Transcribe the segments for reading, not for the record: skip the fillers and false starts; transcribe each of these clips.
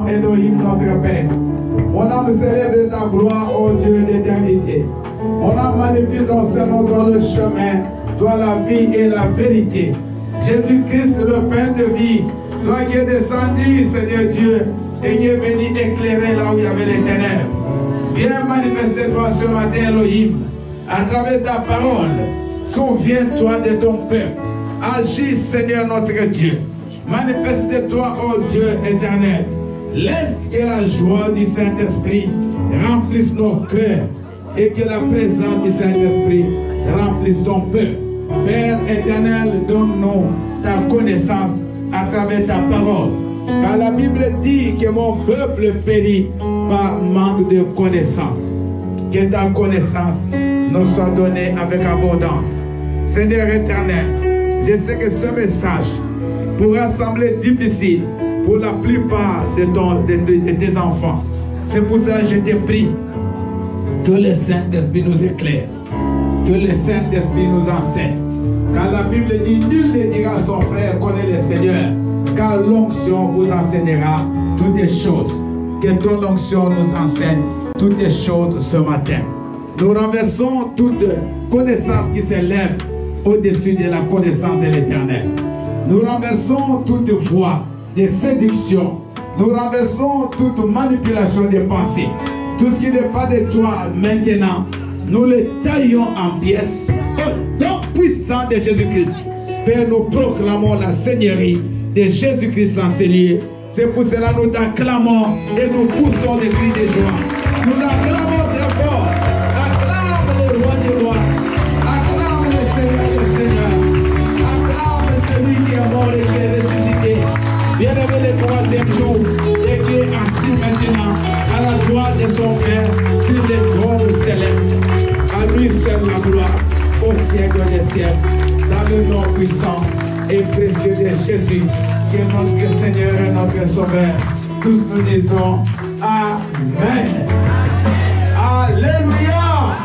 Elohim, notre Père. Mon âme célèbre ta gloire, ô Dieu d'éternité. Mon âme magnifie ton Seigneur dans le chemin, toi la vie et la vérité. Jésus-Christ, le pain de vie, toi qui es descendu, Seigneur Dieu, et qui est venu éclairer là où il y avait les ténèbres. Viens manifester-toi ce matin, Elohim, à travers ta parole. Souviens-toi de ton peuple. Agis, Seigneur notre Dieu. Manifeste-toi, ô Dieu éternel. Laisse que la joie du Saint-Esprit remplisse nos cœurs et que la présence du Saint-Esprit remplisse ton peuple. Père éternel, donne-nous ta connaissance à travers ta parole. Car la Bible dit que mon peuple périt par manque de connaissance. Que ta connaissance nous soit donnée avec abondance. Seigneur éternel, je sais que ce message pourra sembler difficile pour la plupart de tes enfants. C'est pour ça que je te prie que le Saint-Esprit nous éclaire, que le Saint-Esprit nous enseigne. Car la Bible dit, nul ne dira à son frère, connais le Seigneur, car l'onction vous enseignera toutes les choses. Que ton onction nous enseigne toutes les choses ce matin. Nous renversons toute connaissance qui s'élève au-dessus de la connaissance de l'Éternel. Nous renversons toute voie de séduction. Nous renversons toute manipulation des pensées. Tout ce qui n'est pas de toi maintenant, nous le taillons en pièces. Au nom puissant de Jésus-Christ, Père, nous proclamons la Seigneurie de Jésus-Christ en ces lieux. C'est pour cela que nous t'acclamons et nous poussons des cris de joie. Nous acclamons très fort. Acclame le roi des rois. Acclame le Seigneur des seigneurs. Acclame celui qui est mort et qui est ressuscité. Bien-aimé le troisième jour et qui est assis maintenant à la droite de son Père sur les trônes célestes. À lui seul la gloire au siècle des siècles. Dans le nom puissant et précieux de Jésus, qui est notre Seigneur et notre Sauveur. Tous nous disons Amen. Alléluia.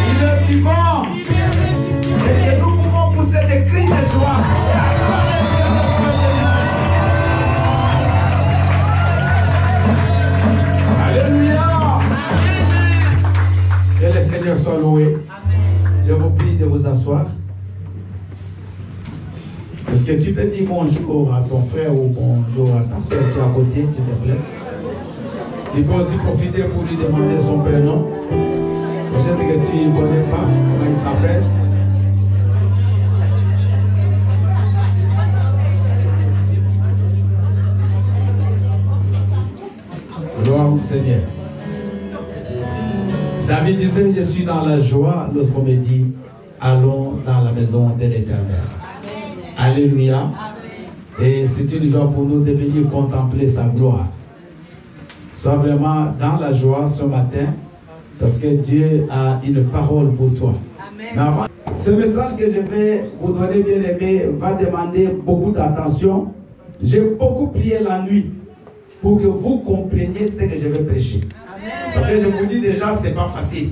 Il est vivant. Et que nous pouvons pousser des cris de joie. Alléluia. Que le Seigneur soit loué. Je vous prie de vous asseoir. Est-ce que tu peux dire bonjour à ton frère ou bonjour à ta soeur qui est à côté, s'il te plaît? Tu peux aussi profiter pour lui demander son prénom. Peut-être que tu ne connais pas comment il s'appelle. Gloire au Seigneur. David disait, je suis dans la joie lorsqu'on me dit, allons dans la maison de l'Éternel. Alléluia. Et c'est une joie pour nous de venir contempler sa gloire. Sois vraiment dans la joie ce matin parce que Dieu a une parole pour toi. Amen. Mais avant, ce message que je vais vous donner, bien aimé, va demander beaucoup d'attention. J'ai beaucoup prié la nuit pour que vous compreniez ce que je vais prêcher. Amen. Parce que je vous dis déjà, ce n'est pas facile.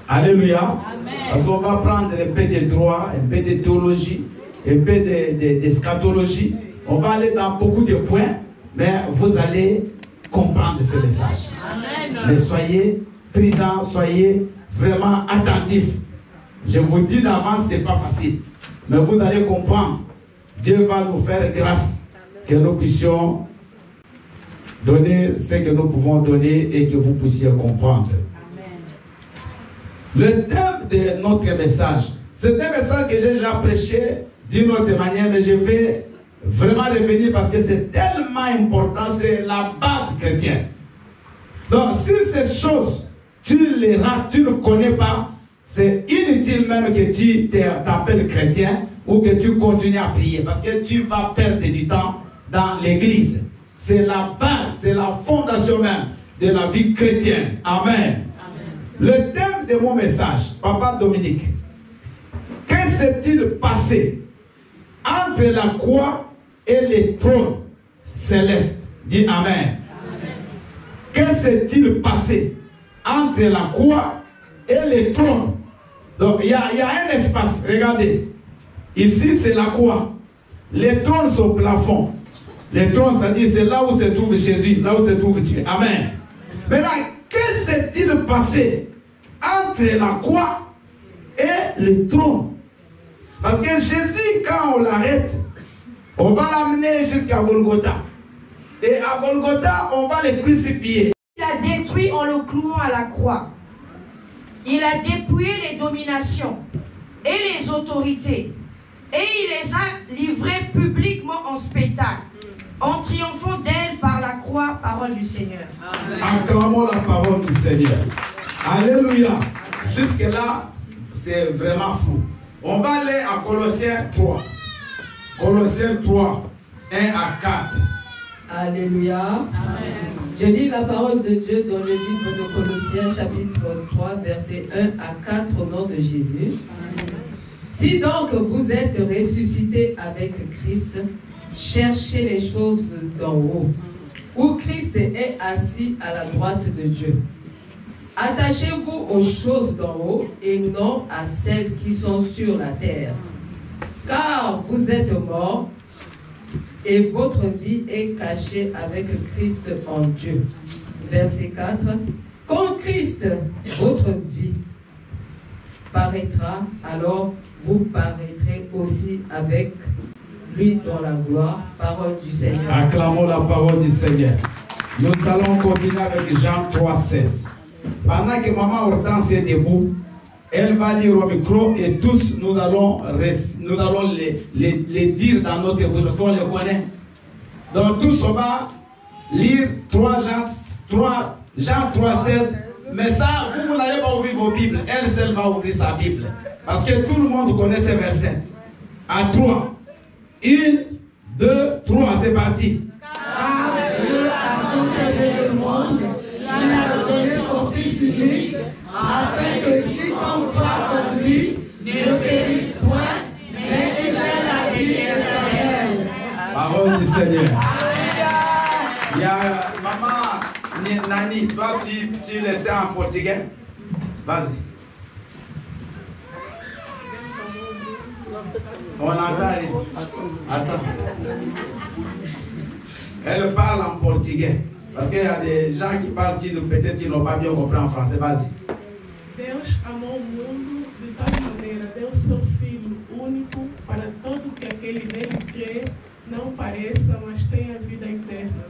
Alléluia. Amen. Parce qu'on va prendre un peu de droit, un peu de théologie, un peu d'eschatologie. On va aller dans beaucoup de points, mais vous allez comprendre ce message. Amen. Mais soyez prudents, soyez vraiment attentifs. Je vous dis d'avance, ce n'est pas facile. Mais vous allez comprendre. Dieu va nous faire grâce que nous puissions donner ce que nous pouvons donner et que vous puissiez comprendre. Amen. Le thème de notre message, c'est un message que j'ai déjà prêché d'une autre manière, mais je vais vraiment revenir parce que c'est tellement important, c'est la base chrétienne. Donc, si ces choses, tu les rates, tu ne connais pas, c'est inutile même que tu t'appelles chrétien ou que tu continues à prier parce que tu vas perdre du temps dans l'église. C'est la base, c'est la fondation même de la vie chrétienne. Amen. Amen. Le thème de mon message, Papa Dominique, que s'est-il passé entre la croix et les trônes célestes? Dis Amen. Amen. Que s'est-il passé entre la croix et les trônes? Donc il y a un espace, regardez. Ici c'est la croix. Les trônes sont au plafond. Les trônes, c'est-à-dire c'est là où se trouve Jésus, là où se trouve Dieu. Amen. Maintenant, qu'est-ce qui s'est-il passé entre la croix et le trône? Parce que Jésus, quand on l'arrête, on va l'amener jusqu'à Golgotha. Et à Golgotha, on va le crucifier. Il a détruit en le clouant à la croix. Il a dépouillé les dominations et les autorités. Et il les a livrées publiquement en spectacle, en triomphant d'elles par la croix, parole du Seigneur. Acclamons la parole du Seigneur. Alléluia. Jusque-là, c'est vraiment fou. On va aller à Colossiens 3. Colossiens 3, 1 à 4. Alléluia. Amen. Je lis la parole de Dieu dans le livre de Colossiens, chapitre 3, versets 1 à 4, au nom de Jésus. Amen. Si donc vous êtes ressuscités avec Christ, cherchez les choses d'en haut, où Christ est assis à la droite de Dieu. Attachez-vous aux choses d'en haut et non à celles qui sont sur la terre. Car vous êtes morts et votre vie est cachée avec Christ en Dieu. Verset 4. Quand Christ, votre vie, paraîtra, alors vous paraîtrez aussi avec lui dans la gloire. Parole du Seigneur. Acclamons la parole du Seigneur. Nous allons continuer avec Jean 3, 16. Pendant que maman Hortense est debout, elle va lire au micro et tous nous allons les dire dans notre bouche parce qu'on les connaît. Donc tous on va lire Jean 3, 16. Mais ça, vous n'allez pas ouvrir vos Bibles. Elle seule va ouvrir sa Bible. Parce que tout le monde connaît ces versets. À 3. 1, 2, 3, c'est parti. Car Dieu a tant aimé le monde, il a donné son Fils unique, afin que quiconque croit en lui ne périsse point, mais qu'il ait la vie éternelle. Parole du Seigneur. Il y a maman Nani, toi tu le sais en portugais. Vas-y. On entend. Attends. Elle parle en portugais. Parce qu'il y a des gens qui parlent qui peut-être qui n'ont pas bien compris en français. Vas-y. Deus amou o mundo de tal maneira, deu seu Filho único para todo que aquele nele crê não pareça, mas tenha vida eterna.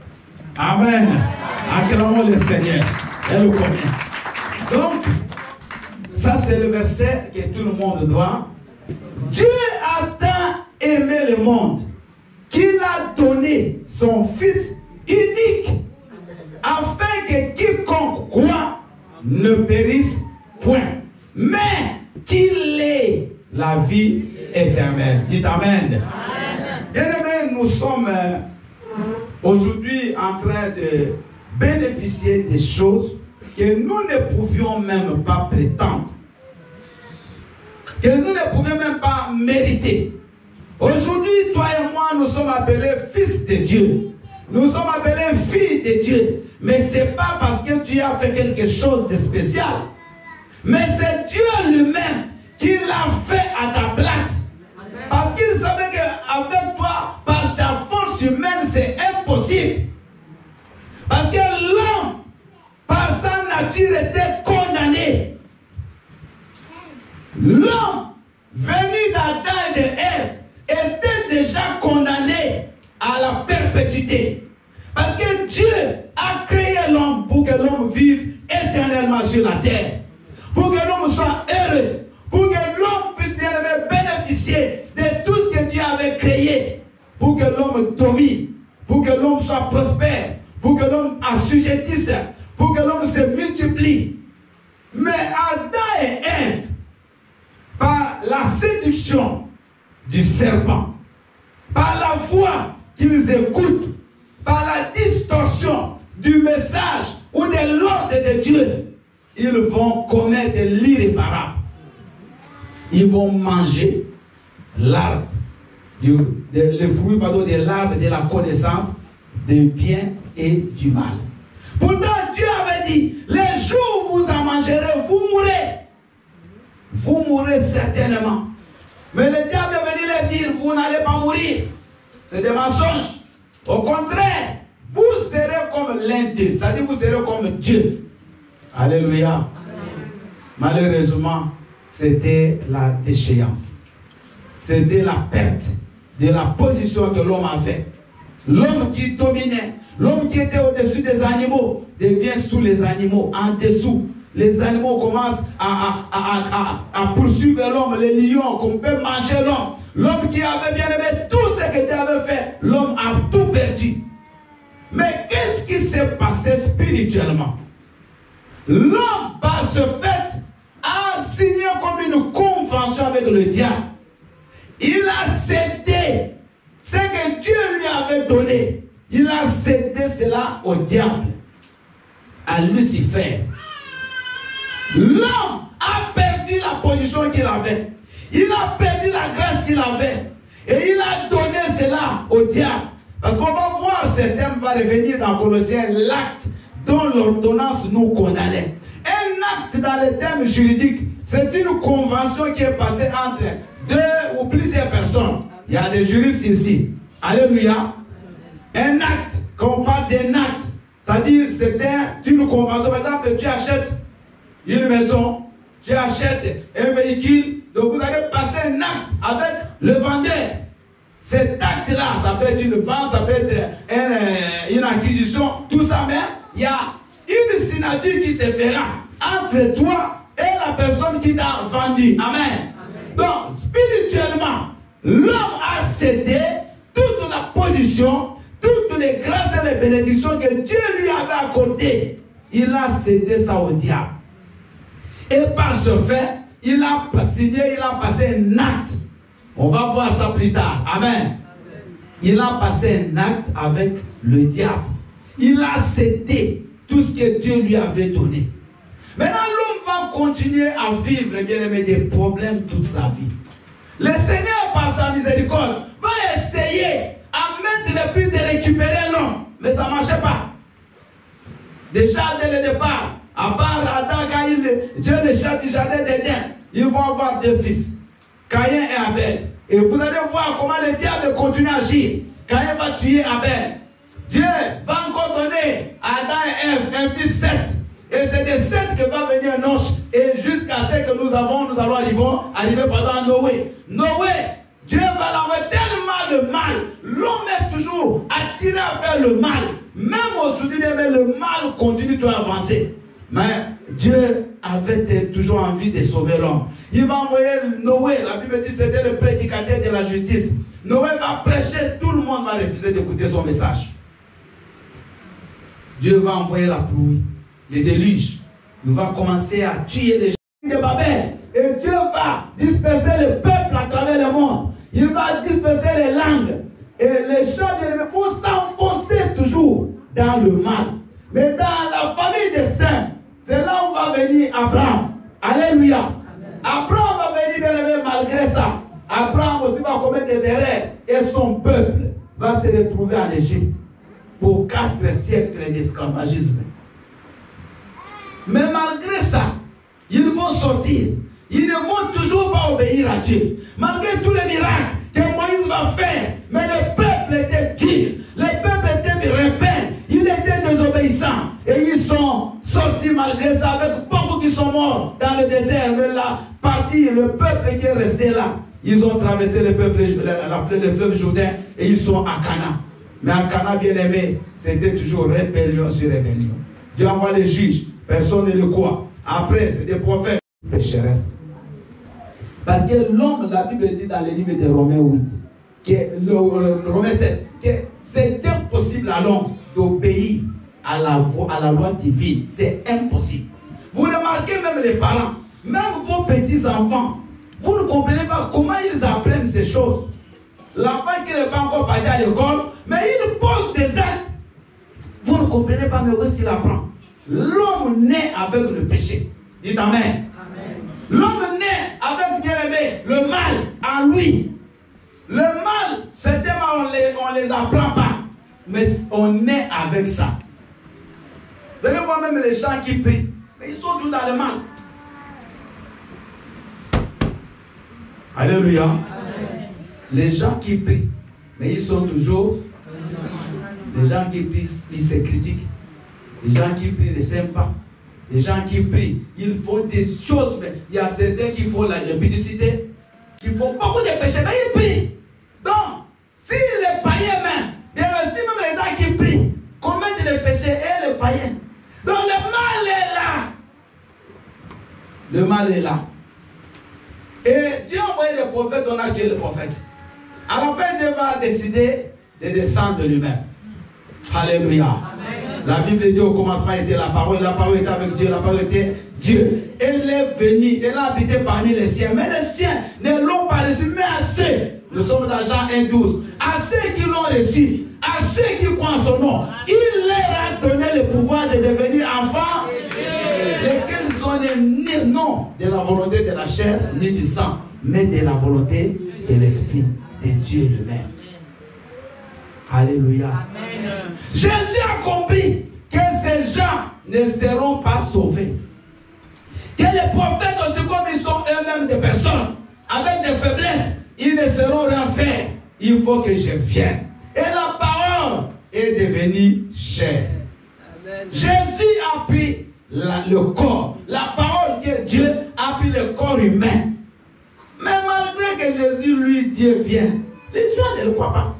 Amen. Acclamons le Seigneur. Elle le connaît. Donc, ça c'est le verset que tout le monde doit. Dieu a tant aimé le monde qu'il a donné son Fils unique afin que quiconque croit ne périsse point, mais qu'il ait la vie éternelle. Dites Amen. Bien-aimés, nous sommes aujourd'hui en train de bénéficier des choses que nous ne pouvions même pas prétendre, que nous ne pouvions même pas mériter. Aujourd'hui, toi et moi, nous sommes appelés fils de Dieu. Nous sommes appelés filles de Dieu. Mais ce n'est pas parce que tu as fait quelque chose de spécial. Mais c'est Dieu lui-même qui l'a fait à ta place. Parce qu'il savait qu'avec toi, par ta force humaine, c'est impossible. Parce que l'homme, par sa nature, était condamné. L'homme, venu d'Adam et d'Ève, était déjà condamné à la perpétuité. Parce que Dieu a créé l'homme pour que l'homme vive éternellement sur la terre. Pour que l'homme soit heureux. Pour que l'homme puisse bénéficier de tout ce que Dieu avait créé. Pour que l'homme domine. Pour que l'homme soit prospère. Pour que l'homme assujettisse. Pour que l'homme se multiplie. Mais Adam et Ève, par la séduction du serpent, par la voix qu'ils écoutent, par la distorsion du message ou de l'ordre de Dieu, ils vont commettre l'irréparable. Ils vont manger l'arbre, le fruit de l'arbre de la connaissance du bien et du mal. Pourtant, Dieu avait dit, les jours où vous en mangerez, vous mourrez. Vous mourrez certainement. Mais le diable est venu leur dire, vous n'allez pas mourir. C'est des mensonges. Au contraire, vous serez comme l'un d'eux. C'est-à-dire vous serez comme Dieu. Alléluia. Amen. Malheureusement, c'était la déchéance. C'était la perte de la position que l'homme avait. L'homme qui dominait, l'homme qui était au-dessus des animaux, devient sous les animaux, en dessous. Les animaux commencent à poursuivre l'homme, les lions, qu'on peut manger l'homme. L'homme qui avait bien aimé tout ce que Dieu avait fait, l'homme a tout perdu. Mais qu'est-ce qui s'est passé spirituellement? L'homme, par ce fait, a signé comme une convention avec le diable. Il a cédé ce que Dieu lui avait donné. Il a cédé cela au diable, à Lucifer. L'homme a perdu la position qu'il avait. Il a perdu la grâce qu'il avait. Et il a donné cela au diable. Parce qu'on va voir, ce thème va revenir dans Colossiens, l'acte dont l'ordonnance nous condamnait. Un acte dans les termes juridiques, c'est une convention qui est passée entre deux ou plusieurs personnes. Il y a des juristes ici. Alléluia. Un acte, quand on parle d'un acte, c'est-à-dire c'est une convention. Par exemple, tu achètes une maison, tu achètes un véhicule, donc vous allez passer un acte avec le vendeur. Cet acte-là, ça peut être une vente, ça peut être une acquisition, tout ça, mais il y a une signature qui se fera entre toi et la personne qui t'a vendu. Amen. Amen. Donc, spirituellement, l'homme a cédé toute la position, toutes les grâces et les bénédictions que Dieu lui avait accordées. Il a cédé ça au diable. Et par ce fait, il a signé, il a passé un acte. On va voir ça plus tard. Amen. Il a passé un acte avec le diable. Il a cédé tout ce que Dieu lui avait donné. Maintenant, l'homme va continuer à vivre, bien aimé, des problèmes toute sa vie. Le Seigneur, par sa miséricorde, va essayer à mettre le but de récupérer l'homme. Mais ça ne marchait pas. Déjà, dès le départ, à part Adam, quand Dieu le chasse du jardin d'Éden, ils vont avoir deux fils, Caïn et Abel. Et vous allez voir comment le diable continue à agir. Caïn va tuer Abel. Dieu va encore donner à Adam et Ève un fils Seth. Et c'est de Seth que va venir Noch. Et jusqu'à ce que nous allons arriver pendant Noé. Noé, Dieu va l'envoyer tellement de mal. L'homme est toujours attiré vers le mal. Même aujourd'hui, le mal continue à avancer. Mais Dieu avait toujours envie de sauver l'homme. Il va envoyer Noé. La Bible dit que c'était le prédicateur de la justice. Noé va prêcher, tout le monde va refuser d'écouter son message. Dieu va envoyer la pluie, les déluges. Il va commencer à tuer les gens de Babel. Et Dieu va disperser le peuple à travers le monde. Il va disperser les langues. Et les gens vont s'enfoncer toujours dans le mal. Mais dans la famille des saints, c'est là où va venir Abraham. Alléluia. Amen. Abraham va venir bien aimé malgré ça. Abraham aussi va commettre des erreurs. Et son peuple va se retrouver en Égypte pour 4 siècles d'esclavagisme. Mais malgré ça, ils vont sortir. Ils ne vont toujours pas obéir à Dieu. Malgré tous les miracles que Moïse va faire. Mais le peuple était dur. Le peuple était rebelle. Il était désobéissant. Et ils sont sortis malgré ça avec beaucoup qui sont morts dans le désert. Mais la partie, le peuple qui est resté là, ils ont traversé le fleuve Jourdain et ils sont à Canaan. Mais à Canaan, bien aimé, c'était toujours rébellion sur rébellion. Dieu envoie les juges, personne ne le croit. Après, c'est des prophètes, pécheresses. Parce que l'homme, la Bible dit dans le livre de Romains 8, Romains 7, que c'est impossible à l'homme d'obéir à la loi divine. C'est impossible. Vous remarquez même les parents, même vos petits-enfants, vous ne comprenez pas comment ils apprennent ces choses. L'enfant qui n'est pas encore parti à l'école, mais il pose des actes. Vous ne comprenez pas, mais où est-ce qu'il apprend? L'homme naît avec le péché. Dites Amen. Amen. L'homme naît avec, bien aimé, le mal en lui. Le mal, certainement, on les apprend pas. Mais on naît avec ça. Vous allez voir même les gens qui prient. Mais ils sont tous dans le mal. Alléluia. Amen. Les gens qui prient. Mais ils sont toujours Les gens qui prient, ils se critiquent. Les gens qui prient ne s'aiment pas. Les gens qui prient, ils font des choses, mais il y a certains qui font la publicité, qui font beaucoup de péchés, mais ils prient. Donc, si les païens même, bien aussi même les gens qui prient, commettent les péchés et les païens. Donc le mal est là. Le mal est là. Et Dieu a envoyé les prophètes, on a tué les prophètes. À la fin, Dieu va décider de descendre de lui-même. Alléluia. Amen. La Bible dit au commencement était la parole était avec Dieu, la parole était Dieu. Elle est venue, elle a habité parmi les siens. Mais les siens ne l'ont pas reçu, mais à ceux, nous sommes dans Jean 1,12, à ceux qui l'ont reçu, à ceux qui croient en son nom, il leur a donné le pouvoir de devenir enfants, lesquels sont nés non de la volonté de la chair ni du sang, mais de la volonté de l'Esprit de Dieu lui-même. Alléluia. Amen. Jésus a compris que ces gens ne seront pas sauvés. Que les prophètes aussi, comme ils sont eux-mêmes des personnes avec des faiblesses, ils ne seront rien faire. Il faut que je vienne. Et la parole est devenue chair. Amen. Jésus a pris le corps. La parole qui est Dieu a pris le corps humain. Mais malgré que Jésus, lui, Dieu vient, les gens ne le croient pas.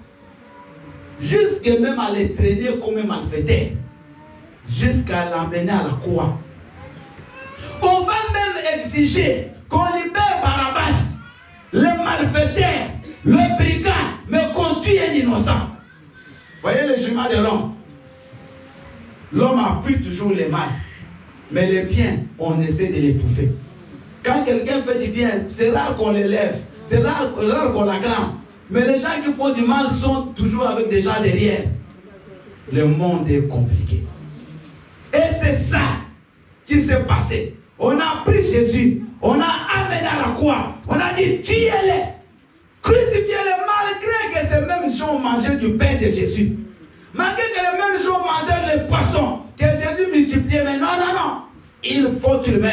Jusqu'à même à les traîner comme un malfaiteur. Jusqu'à l'amener à la croix. On va même exiger qu'on libère Barabbas, le malfaiteur, le brigand, mais qu'on tue un innocent. Voyez le jugement de l'homme. L'homme appuie toujours les mal. Mais les biens, on essaie de l'étouffer. Quand quelqu'un fait du bien, c'est rare qu'on l'élève. C'est rare qu'on l'acclame. Mais les gens qui font du mal sont toujours avec des gens derrière. Le monde est compliqué. Et c'est ça qui s'est passé. On a pris Jésus, on a amené à la croix, on a dit tuez-les, crucifiez-les, malgré que ces mêmes gens mangeaient du pain de Jésus. Malgré que les mêmes gens mangeaient les poissons que Jésus multipliait. Mais non, non, non, il faut qu'il meure.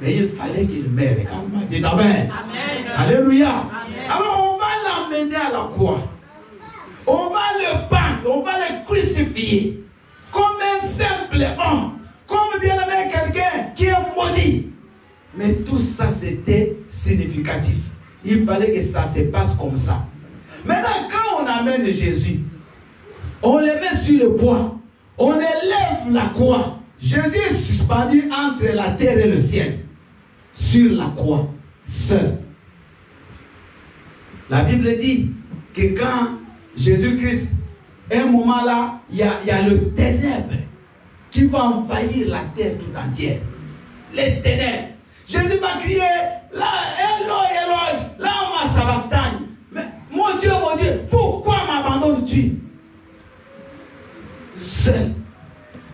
Mais il fallait qu'il meure. Dites Amen. Amen. Alléluia. Amen. Alors on va l'amener à la croix. On va le pendre, on va le crucifier comme un simple homme. Comme bien aimé quelqu'un qui est maudit. Mais tout ça c'était significatif. Il fallait que ça se passe comme ça. Maintenant quand on amène Jésus, on le met sur le bois, on élève la croix. Jésus est suspendu entre la terre et le ciel. Sur la croix, seul. La Bible dit que quand Jésus-Christ, un moment là, il y a le ténèbre qui va envahir la terre tout entière. Les ténèbres. Jésus va crier, là, Eloi, Eloi, là, ma sabachthani. Mais mon Dieu, pourquoi m'abandonnes-tu? Seul.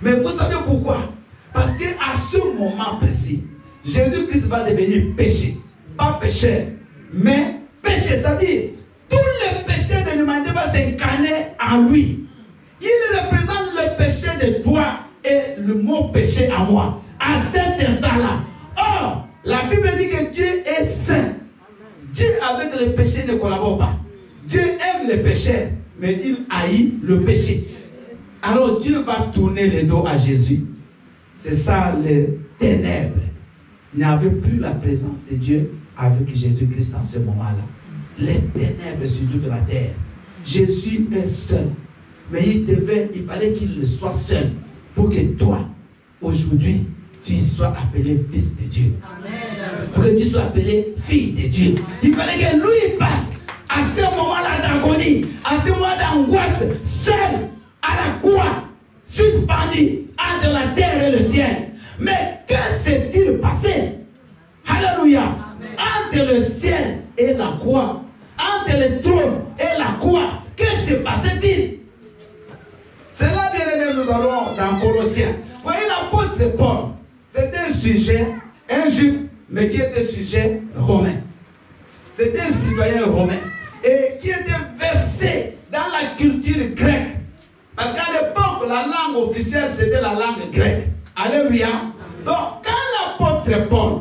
Mais vous savez pourquoi? Parce qu'à ce moment précis, Jésus-Christ va devenir péché. Pas pécheur, mais péché. C'est-à-dire, tous les péchés de l'humanité vont s'incarner en lui. Il représente le péché de toi et le mot péché à moi. À cet instant-là. Or, la Bible dit que Dieu est saint. Dieu avec le péché ne collabore pas. Dieu aime les pécheurs, mais il haït le péché. Alors Dieu va tourner le dos à Jésus. C'est ça les ténèbres. Il n'y avait plus la présence de Dieu avec Jésus-Christ en ce moment-là. Les ténèbres sur toute la terre. Jésus est seul. Mais il fallait qu'il le soit seul. Pour que toi, aujourd'hui, tu sois appelé fils de Dieu. Amen. Pour que tu sois appelé fille de Dieu. Il fallait que lui passe à ce moment-là d'agonie, à ce moment d'angoisse, seul à la croix, suspendu entre la terre et le ciel. Mais que s'est-il passé? Alléluia. Amen. Entre le ciel et la croix, entre le trône et la croix, que se passait-il? C'est là, bien aimé, nous allons dans Colossiens. Voyez l'apôtre Paul, c'était un sujet, un juif, mais qui était sujet romain. C'était un citoyen romain et qui était versé dans la culture grecque. Parce qu'à l'époque, la langue officielle, c'était la langue grecque. Alléluia. Donc, quand l'apôtre Paul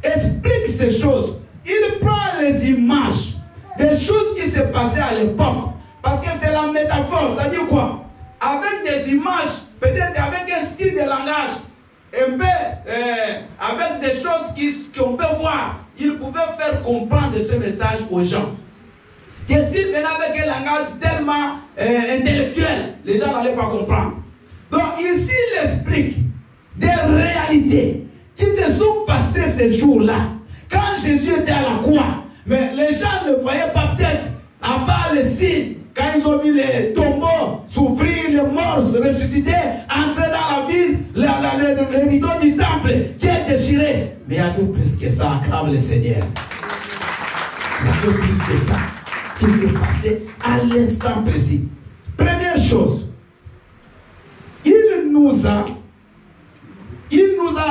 explique ces choses, il prend les images des choses qui se passaient à l'époque. Parce que c'est la métaphore, c'est-à-dire quoi? Avec des images, peut-être avec un style de langage, un peu, avec des choses qu'on peut voir, il pouvait faire comprendre ce message aux gens. Que s'il venait avec un langage tellement intellectuel, les gens n'allaient pas comprendre. Donc ici, il explique des réalités qui se sont passées ces jours-là. Quand Jésus était à la croix, mais les gens ne voyaient pas peut-être, à part les signes, quand ils ont vu les tombeaux s'ouvrir, les morts se ressusciter, entrer dans la ville, le rideau du temple qui est déchiré. Mais il y avait plus que ça, acclame le Seigneur. Il y avait plus que ça qui s'est passé à l'instant précis. Première chose, il nous a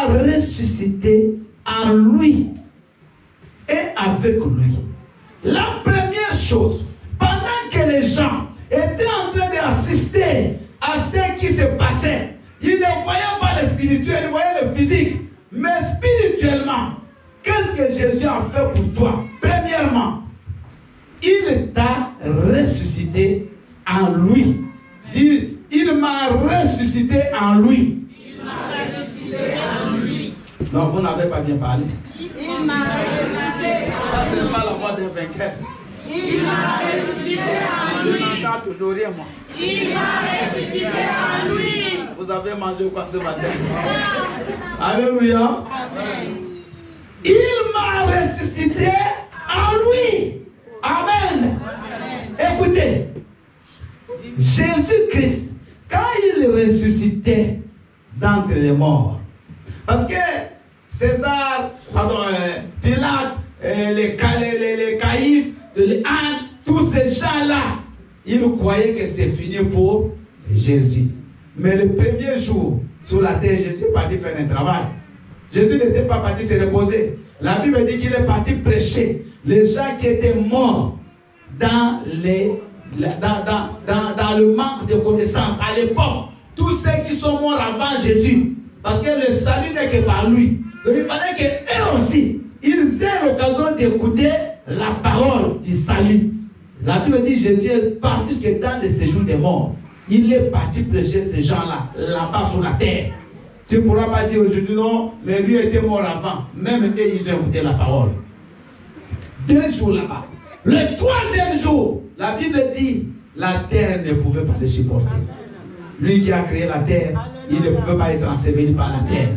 ressuscité en lui et avec lui. La première chose, pendant que les gens étaient en train d'assister à ce qui se passait, ils ne voyaient pas le spirituel, ils voyaient le physique. Mais spirituellement, qu'est-ce que Jésus a fait pour toi? Premièrement, il t'a ressuscité en lui. Il m'a ressuscité en lui. Il m'a ressuscité en lui. Non, vous n'avez pas bien parlé. Il m'a ressuscité en Ça, ce n'est pas la voix d'un vainqueur. Il m'a ressuscité en lui. Je n'entends toujours rien, moi. Il m'a ressuscité en lui. Vous avez mangé quoi ce matin? Alléluia. Amen. Il m'a ressuscité en lui. Amen. Écoutez, Jésus-Christ, quand il ressuscitait d'entre les morts, parce que César, Pilate, les Caïphes, les Annes, tous ces gens-là, ils croyaient que c'est fini pour Jésus. Mais le premier jour, sur la terre, Jésus est parti faire un travail. Jésus n'était pas parti se reposer. La Bible dit qu'il est parti prêcher. Les gens qui étaient morts dans le manque de connaissances à l'époque, tous ceux qui sont morts avant Jésus, parce que le salut n'est que par lui. Donc il fallait qu'eux aussi, ils aient l'occasion d'écouter la parole du salut. La Bible dit que Jésus est parti jusque dans le séjour des morts. Il est parti prêcher ces gens-là, là-bas sur la terre. Tu ne pourras pas dire aujourd'hui non, mais lui était mort avant. Même eux, ils ont écouté la parole. 2 jours là-bas. Le 3e jour, la Bible dit, la terre ne pouvait pas le supporter. Lui qui a créé la terre, il ne pouvait pas être enseveli par la terre.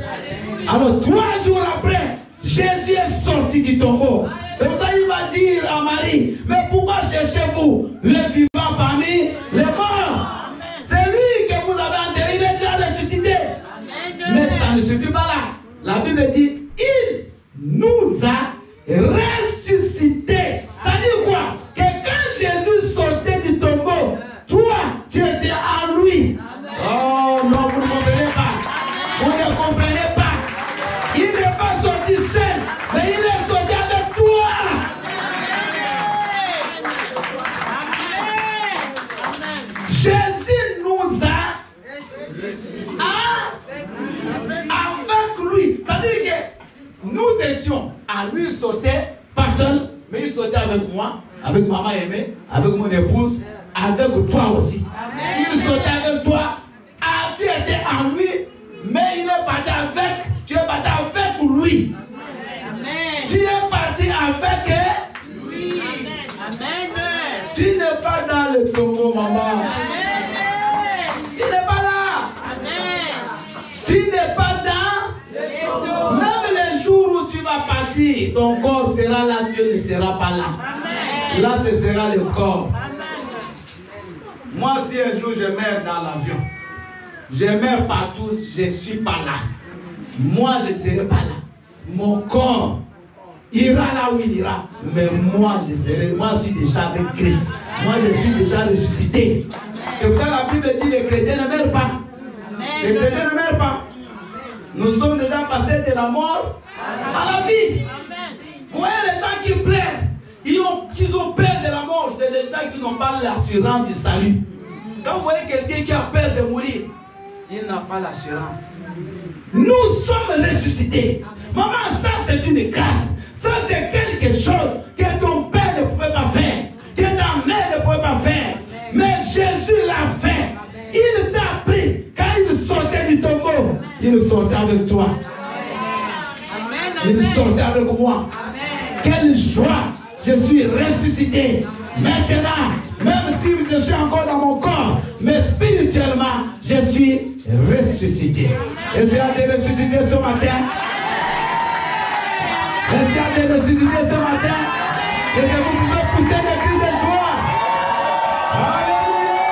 Alors 3 jours après, Jésus est sorti du tombeau. Et pour ça, il va dire à Marie, mais pourquoi cherchez-vous le vivant parmi les morts? C'est lui que vous avez enterré, il est déjà ressuscité. Mais ça ne suffit pas là. La Bible dit, il nous a ressuscité. Ça dit quoi? Que quand Jésus sortait du tombeau, toi, tu étais en lui. Oh non, vous ne comprenez pas. Vous ne comprenez pas. Il n'est pas sorti seul, mais il est sorti avec toi. Jésus nous a avec lui. C'est-à-dire que nous étions à lui sauter, pas seul, mais il sautait avec moi, avec maman aimée, avec mon épouse, avec toi aussi. Il sautait avec toi. Tu étais en lui, mais il est parti avec, tu es parti avec lui. Tu es parti avec lui. Tu n'es pas dans le tombeau, maman. Tu n'es pas là. Tu n'es pas dans. Même les jours où tu vas partir, ton corps sera là, Dieu ne sera pas là. Là, ce sera le corps. Moi, si un jour je meurs dans l'avion, je meurs partout, je ne suis pas là. Moi, je ne serai pas là. Mon corps ira là où il ira. Mais moi, je suis déjà avec Christ. Moi, je suis déjà ressuscité. C'est pour ça la Bible dit que les chrétiens ne meurent pas. Les chrétiens ne meurent pas. Nous sommes déjà passés de la mort à la vie. Vous voyez les gens qui pleurent, qui ont peur de la mort, c'est les gens qui n'ont pas l'assurance du salut. Quand vous voyez quelqu'un qui a peur de mourir, il n'a pas l'assurance. Nous sommes ressuscités. Maman, ça c'est une grâce. Ça c'est quelque chose que ton père ne pouvait pas faire, que ta mère ne pouvait pas faire. il sortait avec toi. Il sortait avec moi. Quelle joie! Je suis ressuscité. Maintenant, même si je suis encore dans mon corps, mais spirituellement, je suis ressuscité. Essayez de ressusciter ce matin. Essayez de ressusciter ce matin. Et que vous pouvez pousser des cris de joie. Alléluia!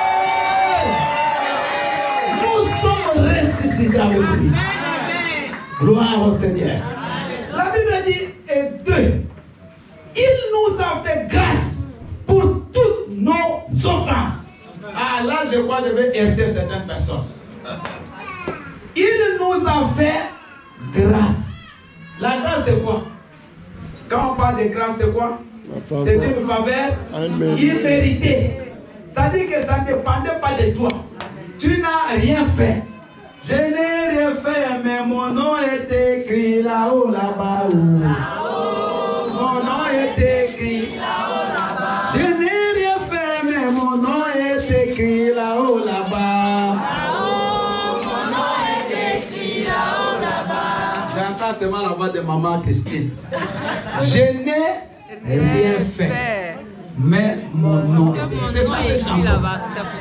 Nous sommes ressuscités avec lui. Gloire au Seigneur. La Bible dit, et deux, il nous a fait grâce pour toutes nos offenses. Ah là, je crois que je vais aider certaines personnes. Il nous a fait grâce. La grâce, c'est quoi? Quand on parle de grâce, c'est quoi? C'est une faveur imméritée. Ça dit que ça ne dépendait pas de toi. Tu n'as rien fait. Je n'ai rien fait, mais mon nom est écrit là-haut, là-bas. Mon nom est écrit là-haut, là-bas. Je n'ai rien fait, mais mon nom est écrit là-haut, là-bas. Mon nom est écrit là-haut, là-bas. J'entends seulement la voix de maman Christine. Je n'ai rien fait, mais mon nom est écrit. C'est ça les chansons.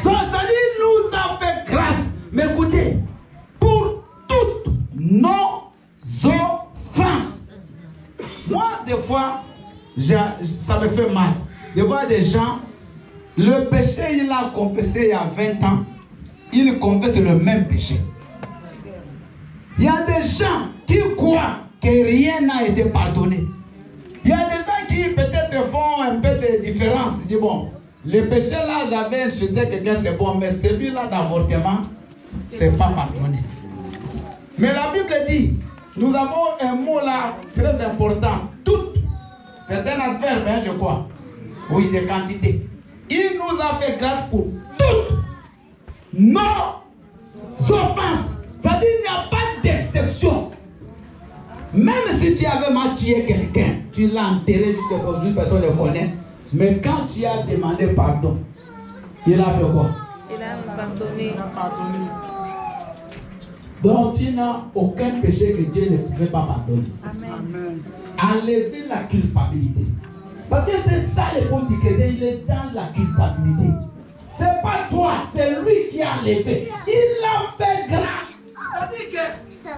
Ça dit, nous a fait grâce. Mais écoutez, pour toutes nos offenses. Moi, des fois, ça me fait mal de voir des gens, le péché, il a confessé il y a 20 ans, il confesse le même péché. Il y a des gens qui croient que rien n'a été pardonné. Il y a des gens qui peut-être font un peu de différence. Ils disent, bon, le péché là, j'avais insulté quelqu'un, c'est bon, mais celui-là d'avortement, c'est pas pardonné. Mais la Bible dit, nous avons un mot là très important. Toutes, c'est un adverbe, hein, je crois. Oui, de quantité. Il nous a fait grâce pour toutes nos offenses. Ça dit, il n'y a pas d'exception. Même si tu avais mal tué quelqu'un, tu l'as enterré jusqu'à aujourd'hui, personne ne le connaît. Mais quand tu as demandé pardon, il a fait quoi? Il a pardonné. Donc tu n'as aucun péché que Dieu ne pouvait pas pardonner. Amen. Enlever la culpabilité. Parce que c'est ça le point du chrétien, il est dans la culpabilité. C'est pas toi, c'est lui qui a enlevé. Il a fait grâce. C'est-à-dire que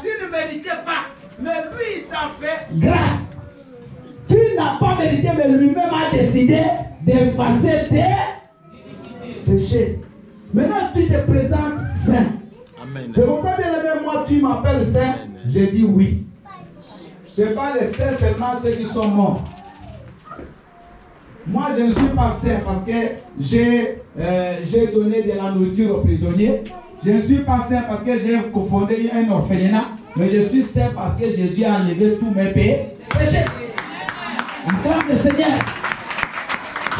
tu ne méritais pas, mais lui il t'a fait grâce. Tu n'as pas mérité, mais lui-même a décidé d'effacer tes péchés. Maintenant tu te présentes saint. C'est pour ça, bien aimé, moi, tu m'appelles saint, j'ai dit oui. Ce n'est pas les saints seulement ceux qui sont morts. Moi, je ne suis pas saint parce que j'ai donné de la nourriture aux prisonniers. Je ne suis pas saint parce que j'ai cofondé un orphelinat. Mais je suis saint parce que Jésus a enlevé tous mes péchés. Encore le Seigneur.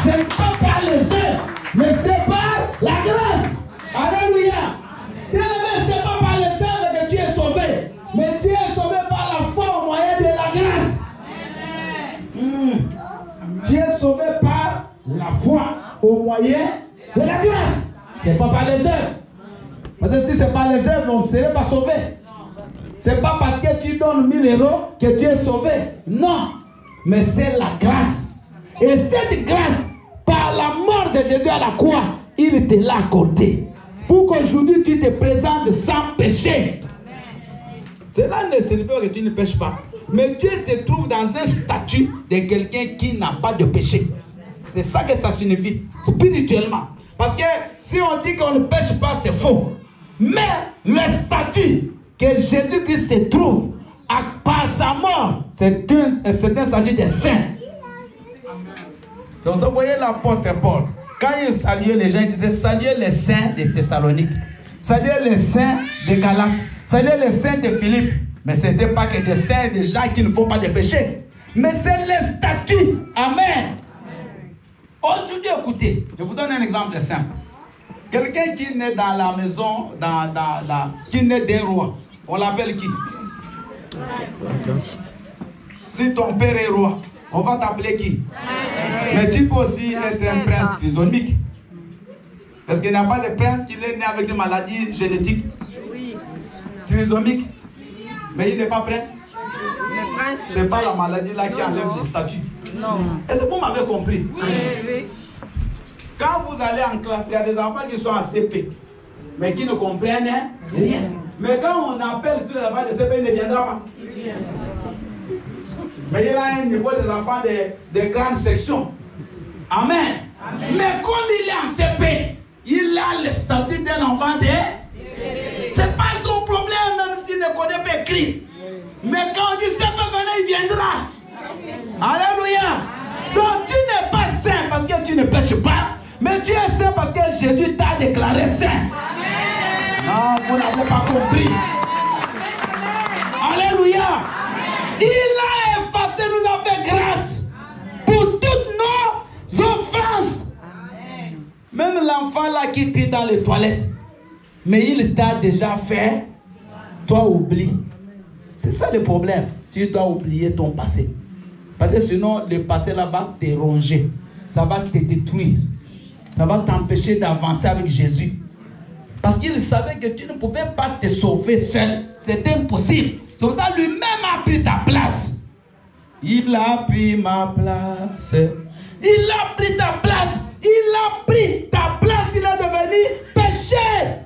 Ce n'est pas par les œuvres, mais c'est par la grâce. Alléluia. Bien aimé, ce n'est pas par les œuvres que tu es sauvé, mais tu es sauvé par la foi au moyen de la grâce. Tu es sauvé par la foi au moyen de la grâce. Ce n'est pas par les œuvres. Parce que si c'est par les œuvres, on ne serait pas sauvé. Ce n'est pas parce que tu donnes 1000 € que tu es sauvé. Non, mais c'est la grâce. Et cette grâce, par la mort de Jésus à la croix, il te l'a accordée. Pour qu'aujourd'hui tu te présentes sans péché. Cela ne signifie pas que tu ne pêches pas. Mais Dieu te trouve dans un statut de quelqu'un qui n'a pas de péché. C'est ça que ça signifie, spirituellement. Parce que si on dit qu'on ne pêche pas, c'est faux. Mais le statut que Jésus-Christ se trouve par sa mort, c'est un statut de saint. Donc vous voyez l'apôtre Paul. Quand il saluait les gens, il disait saluez les saints de Thessalonique, saluez les saints de Galates, saluez les saints de Philippe. Mais ce n'était pas que des saints, des gens qui ne font pas de péché. Mais c'est le statut. Amen. Aujourd'hui, écoutez, je vous donne un exemple simple. Quelqu'un qui naît dans la maison, qui naît d'un roi, on l'appelle qui? Si ton père est roi, on va t'appeler qui? Mais tu peux aussi être un prince trisomique. Parce qu'il n'y a pas de prince qui est né avec des maladies génétiques. trisomique. Mais il n'est pas prince. Ce n'est pas la maladie là qui enlève les statuts. Non. Est-ce que vous m'avez compris? Oui. Quand vous allez en classe, il y a des enfants qui sont en CP, mais qui ne comprennent rien. Mais quand on appelle tous les enfants de CP, ils ne viendront pas. Mais il y a un niveau des enfants de grandes sections. Amen. Mais comme il est en CP, il a le statut d'un enfant de... C'est pas son problème, même s'il ne connaît pas écrit. Mais quand on dit CP, venez, il viendra. Alléluia. Donc tu n'es pas saint parce que tu ne pêches pas, mais tu es saint parce que Jésus t'a déclaré saint. Non, vous n'avez pas compris. Alléluia. Il a effacé, nous a fait grâce pour toutes nos offenses. Même l'enfant là qui crie dans les toilettes, mais il t'a déjà fait, toi oublie. C'est ça le problème. Tu dois oublier ton passé. Parce que sinon, le passé là va te ronger. Ça va te détruire. Ça va t'empêcher d'avancer avec Jésus. Parce qu'il savait que tu ne pouvais pas te sauver seul. C'était impossible. C'est pour ça lui-même a pris ta place. Il a pris ma place. Il a pris ta place. Il a pris ta place. Il est devenu péché.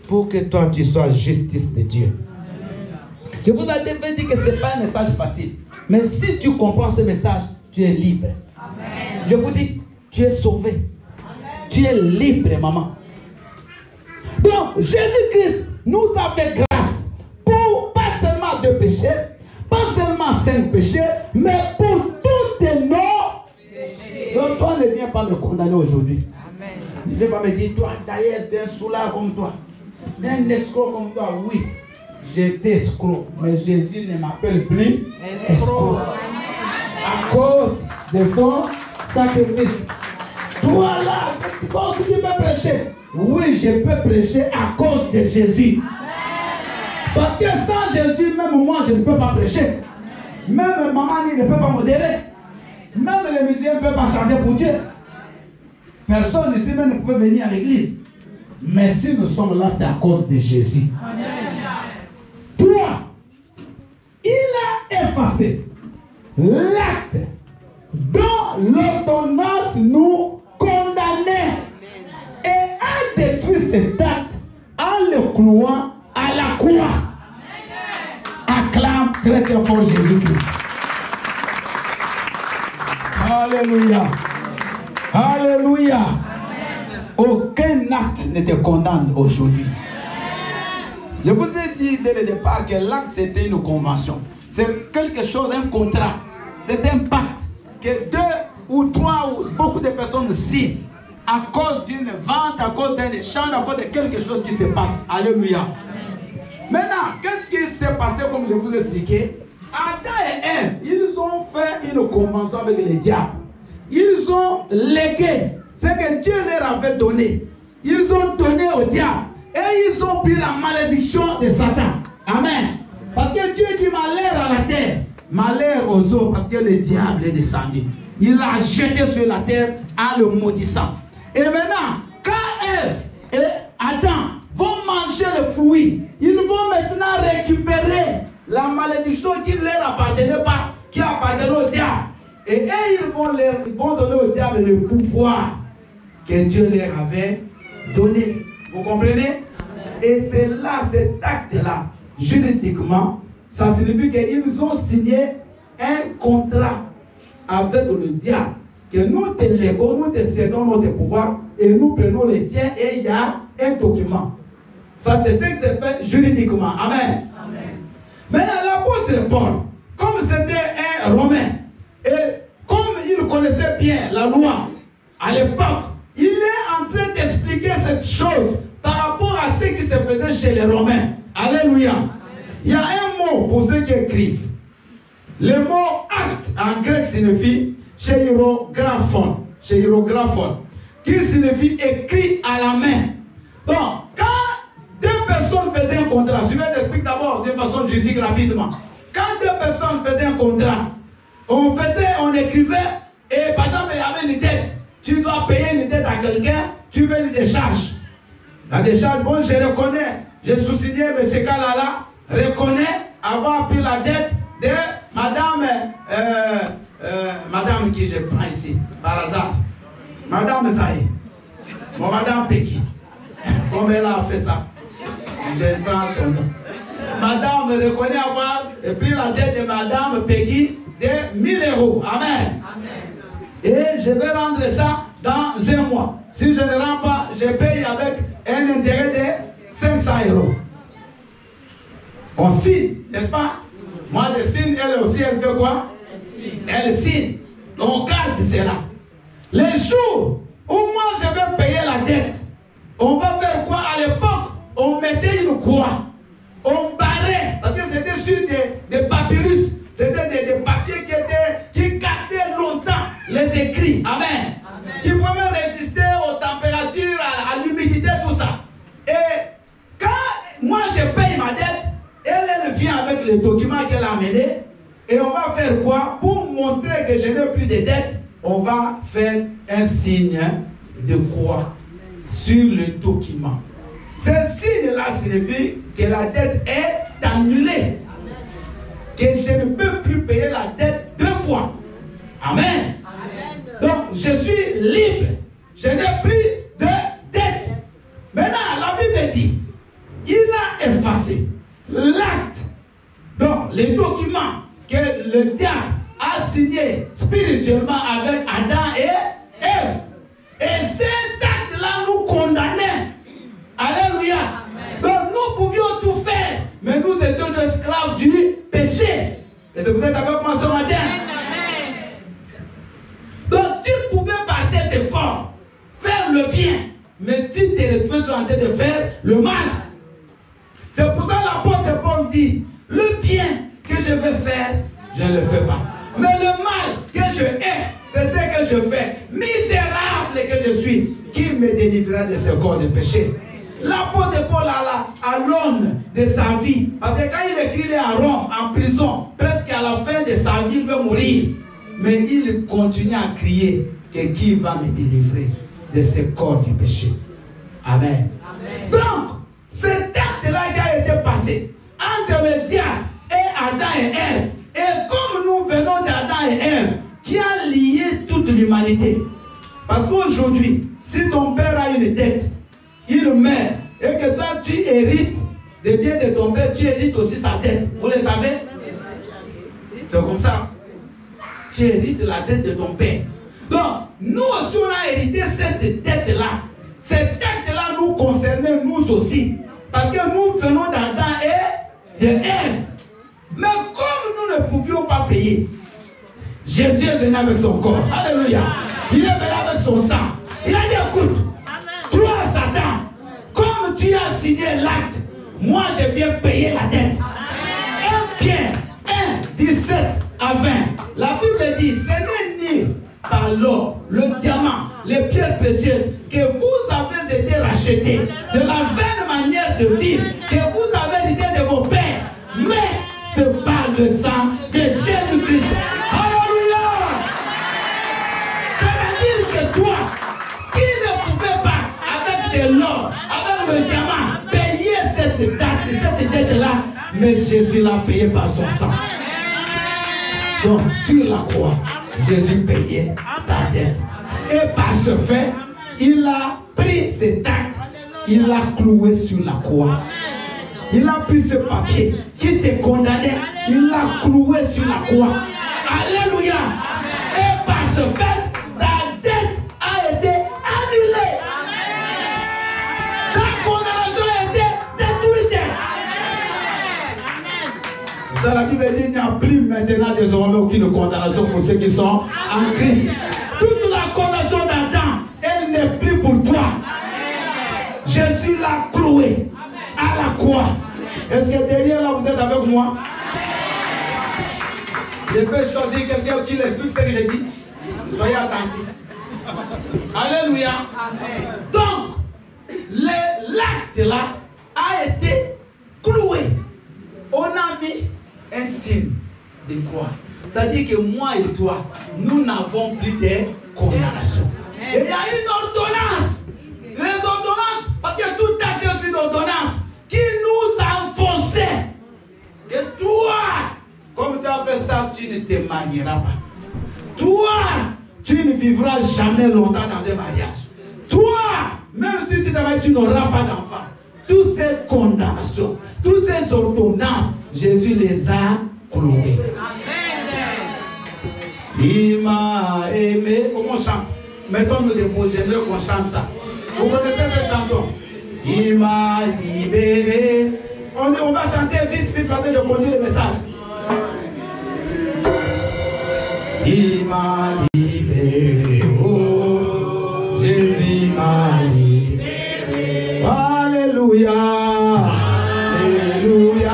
Pour que toi tu sois justice de Dieu. Je vous ai déjà dit que ce n'est pas un message facile. Mais si tu comprends ce message, tu es libre. Amen. Je vous dis, tu es sauvé. Amen. Tu es libre, maman. Donc, Jésus-Christ nous a fait grâce pour pas seulement 2 péchés, pas seulement 5 péchés, mais pour toutes nos péchés. Donc, toi ne viens pas me condamner aujourd'hui. Ne viens pas me dire, toi, d'ailleurs, tu es un soulard comme toi. Un escroc comme toi, oui. J'étais escroc, mais Jésus ne m'appelle plus escroc. À cause de son sacrifice. Toi là, tu penses que tu peux prêcher? Oui, je peux prêcher à cause de Jésus. Parce que sans Jésus, même moi, je ne peux pas prêcher. Même maman ne peut pas modérer. Même les musiciens ne peuvent pas chanter pour Dieu. Personne ici même ne peut venir à l'église. Mais si nous sommes là, c'est à cause de Jésus. Toi, il a effacé l'acte dont l'ordonnance nous condamnait et a détruit cet acte en le clouant à la croix. Acclame très très fort Jésus-Christ. Alléluia. Alléluia. Aucun acte ne te condamne aujourd'hui. Je vous ai dit dès le départ que l'acte c'était une convention. C'est quelque chose, un contrat. C'est un pacte que 2 ou 3 ou beaucoup de personnes signent à cause d'une vente, à cause d'un échange, à cause de quelque chose qui se passe. Alléluia. Maintenant, qu'est-ce qui s'est passé comme je vous ai expliqué? Adam et Ève, ils ont fait une convention avec le diable. Ils ont légué ce que Dieu leur avait donné. Ils ont donné au diable. Et ils ont pris la malédiction de Satan. Amen. Parce que Dieu dit malheur à la terre, malheur aux eaux, parce que le diable est descendu. Il l'a jeté sur la terre en le maudissant. Et maintenant, quand Ève et Adam vont manger le fruit, ils vont maintenant récupérer la malédiction qui ne leur appartenait pas, qui appartenait au diable. Et ils vont donner au diable le pouvoir que Dieu leur avait donné. Vous comprenez? Et c'est là, cet acte-là, juridiquement, ça signifie qu'ils ont signé un contrat avec le diable. Que nous te léguons, nous te cédons notre pouvoir et nous prenons les tiens et il y a un document. Ça, c'est ce qui se fait juridiquement. Amen. Amen. Maintenant, l'apôtre Paul, comme c'était un Romain, et comme il connaissait bien la loi à l'époque, il est en train d'expliquer cette chose par rapport à ce qui se faisait chez les Romains. Alléluia. Il y a un mot pour ceux qui écrivent. Le mot acte en grec signifie cheirographon, qui signifie écrit à la main. Donc, quand 2 personnes faisaient un contrat, je vais t'expliquer d'abord de façon juridique rapidement. Quand 2 personnes faisaient un contrat, on écrivait, et par exemple, il y avait une dette. Tu dois payer une dette à quelqu'un, tu veux une décharge. La décharge, bon, je reconnais j'ai sous-signé, M. Kalala reconnaît avoir pris la dette de Madame qui je prends ici, par hasard. Madame Zaï. Bon, Madame Peggy. Comme elle a fait ça. Je prends ton nom. Madame reconnaît avoir pris la dette de Madame Peggy de 1000 €. Amen. Et je vais rendre ça dans 1 mois. Si je ne rends pas, je paye avec un intérêt de 500 €. On signe, n'est-ce pas? Moi je signe, elle aussi, elle fait quoi? Elle signe. On garde cela. Les jours où moi je vais payer la dette, on va faire quoi? À l'époque, on mettait une croix. On barrait, parce que c'était sur des papyrus. C'était des papiers qui gardaient longtemps les écrits. Amen. Qui pouvaient résister aux températures, à l'humidité, tout ça. Et quand moi je paye ma dette, elle vient avec les documents qu'elle a amenés. Et on va faire quoi? Pour montrer que je n'ai plus de dettes, on va faire un signe de croix sur le document. Ce signe-là signifie que la dette est annulée. Que je ne peux plus payer la dette 2 fois. Amen. Donc, je suis libre. Je n'ai plus de dette. Maintenant, la Bible dit, il a effacé l'acte, donc les documents que le diable a signé spirituellement avec Adam et Ève. Et cet acte-là nous condamnait. Alléluia. Donc nous pouvions tout faire, mais nous étions des esclaves du péché. Et c'est vous êtes avec moi ce matin. Donc tu pouvais par tes efforts faire le bien, mais tu te retrouves en train de faire le mal. C'est pour ça que l'apôtre Paul dit, le bien que je veux faire, je ne le fais pas. Mais le mal que je hais, c'est ce que je fais. Misérable que je suis, qui me délivrera de ce corps de péché. L'apôtre Paul à l'aune de sa vie, parce que quand il écrit, il est à Rome, en prison, presque à la fin de sa vie, il veut mourir. Mais il continue à crier que qui va me délivrer de ce corps du péché. Amen. Donc, cet acte-là qui a été passé entre le diable et Adam et Ève, et comme nous venons d'Adam et Ève, qui a lié toute l'humanité. Parce qu'aujourd'hui, si ton père a une dette, il meurt, et que toi tu hérites des biens de ton père, tu hérites aussi sa dette. Vous le savez? C'est comme ça. Tu hérites la dette de ton père. Donc, nous aussi on a hérité cette dette-là. Cette dette-là nous concernait nous aussi. Parce que nous venons d'Adam et de Ève. Mais comme nous ne pouvions pas payer, Jésus est venu avec son corps. Alléluia. Il est venu avec son sang. Il a dit, écoute, toi Satan, comme tu as signé l'acte, moi je viens payer la dette. 1 Pierre 1, 17 à 20. La Bible dit, ce n'est ni par l'or, le diamant, les pierres précieuses que vous avez été rachetés de la vaine manière de vivre que vous avez hérité de vos pères, mais c'est par le sang de Jésus-Christ. Alléluia! C'est-à-dire que toi, qui ne pouvais pas, avec de l'or, avec le diamant, payer cette dette-là, mais Jésus l'a payé par son sang. Donc sur la croix, Jésus payait ta dette. Et par ce fait, il a pris cet acte, il l'a cloué sur la croix. Il a pris ce papier qui te condamnait, il l'a cloué sur la croix. Alléluia. Et par ce fait, ta dette a été annulée. Ta condamnation a été détruite. Dans la Bible dit, il n'y a plus maintenant désormais aucune condamnation pour ceux qui sont en Christ. Toute la condamnation d'Adam, elle n'est plus pour toi. Jésus l'a cloué à la croix. Est-ce que derrière là vous êtes avec moi? Je peux choisir quelqu'un qui l'explique ce que j'ai dit. Soyez attentifs. Alléluia. Donc, l'acte là a été cloué. On a mis un signe de croix. C'est-à-dire que moi et toi, nous n'avons plus de condamnation. Et il y a une ordonnance. Les ordonnances, parce que tout acte est une ordonnance qui te marieras pas. Toi, tu ne vivras jamais longtemps dans un mariage. Toi, même si tu travailles, tu n'auras pas d'enfant. Toutes ces condamnations, toutes ces ordonnances, Jésus les a clouées. Il m'a aimé. Comment on chante? Mettons-nous des mots, j'aimerais qu'on chante ça. Vous connaissez cette chanson? Il m'a libéré. On va chanter vite parce que je conduis le message. Il m'a libéré. Oh, Jésus m'a libéré. Alléluia. Alléluia.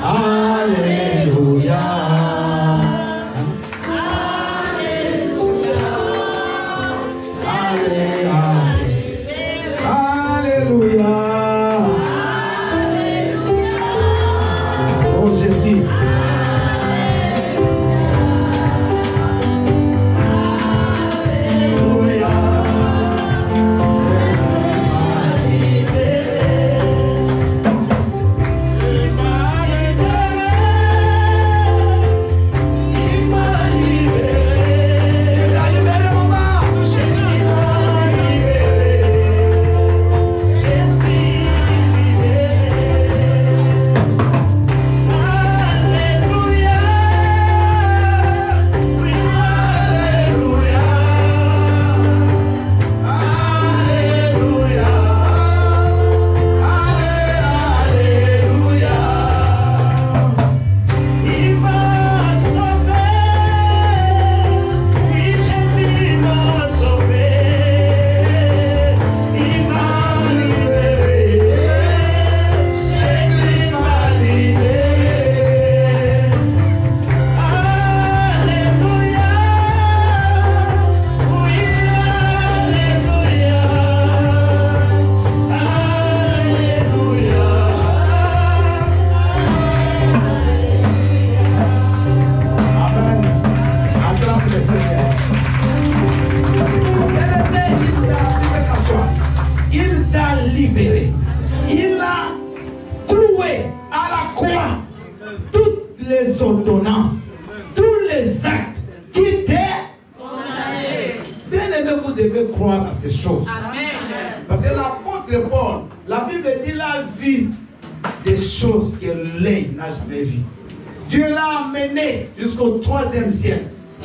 Alléluia.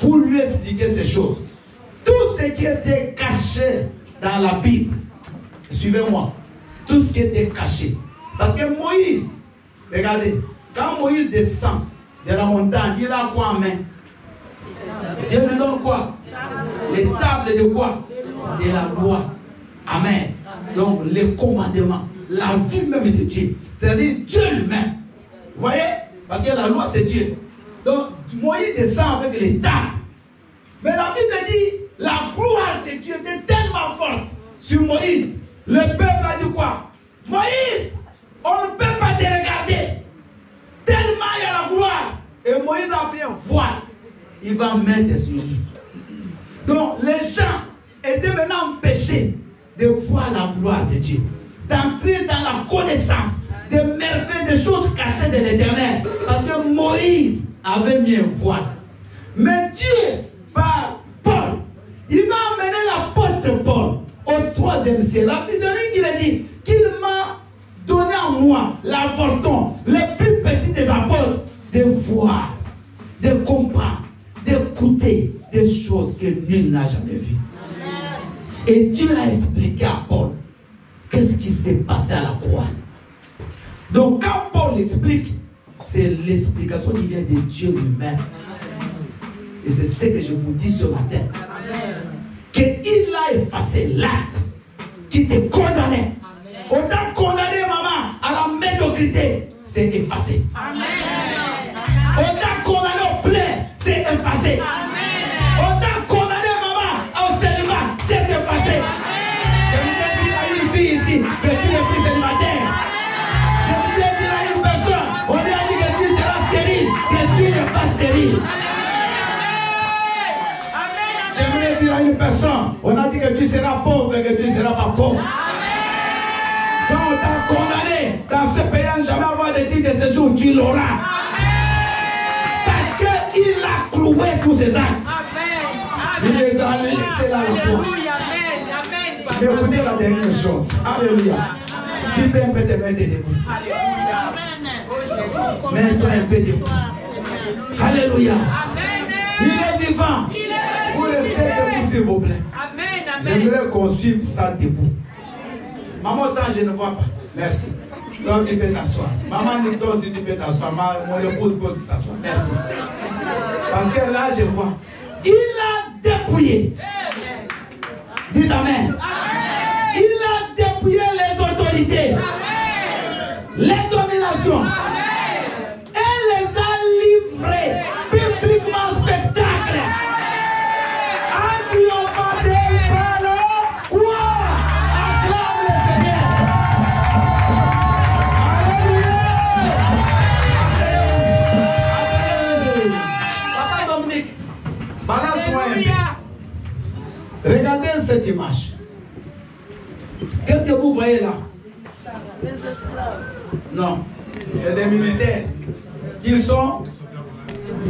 Pour lui expliquer ces choses. Tout ce qui était caché dans la Bible, suivez-moi, tout ce qui était caché. Parce que Moïse, regardez, quand Moïse descend de la montagne, il a quoi en main? Dieu lui donne quoi? Les tables de quoi? De la loi. Amen. Donc les commandements, la vie même de Dieu, c'est-à-dire Dieu lui-même. Vous voyez? Parce que la loi c'est Dieu. Donc Moïse descend avec les tables. Mais la Bible dit, la gloire de Dieu était tellement forte sur Moïse. Le peuple a dit quoi? Moïse, on ne peut pas te regarder. Tellement il y a la gloire. Et Moïse a pris un voile. Il va mettre sur lui. Donc les gens étaient maintenant empêchés de voir la gloire de Dieu. D'entrer dans la connaissance des merveilles, des choses cachées de l'Éternel. Parce que Moïse avait mis un voile. Mais Dieu, par Paul, il m'a amené l'apôtre Paul au 3e siècle. La Bible qu'il a dit qu'il m'a donné à moi, l'avorton, le plus petit des apôtres, de voir, de comprendre, d'écouter des choses que nul n'a jamais vues. Et Dieu a expliqué à Paul qu'est-ce qui s'est passé à la croix. Donc quand Paul explique, c'est l'explication qui vient de Dieu lui-même. Et c'est ce que je vous dis ce matin. Qu'il a effacé l'acte qui te condamnait. Autant condamné maman à la médiocrité, c'est effacé. Autant condamné au plaie, c'est effacé. Autant condamné maman au célibat, c'est effacé. Je voudrais dire à une fille ici que tu n'es plus célibataire. Je voudrais dire à une personne, on lui a dit que tu seras stérile, que tu n'es pas stérile. J'aimerais dire à une personne, on a dit que tu seras pauvre et que tu ne seras pas pauvre. Quand on t'a condamné dans ce pays à ne jamais avoir de titre de séjour, tu l'auras. déjoué tous ces actes. Amen. Il les a laissés là la croix. Amen. Mais écoutez la dernière chose. Alléluia. Tu peux un peu te mettre debout. Mets-toi un peu debout. Alléluia. Il est vivant. Vous restez debout s'il vous plaît. J'aimerais qu'on suive ça debout. Maman, tant je ne vois pas. Merci. Toi, tu peux t'asseoir. Maman, dit toi aussi, tu peux t'asseoir. Mon épouse peut aussi s'asseoir. Merci. Parce que là, je vois. Il a dépouillé. Dites Amen. Il a dépouillé les autorités. Les dominations. Et les a livrées publiquement en spectacle. En triomphant par le quoi? Acclame le Seigneur. Alléluia. Papa Dominique, balance-moi un peu. Regardez cette image. Qu'est-ce que vous voyez là? Non, c'est des militaires qui sont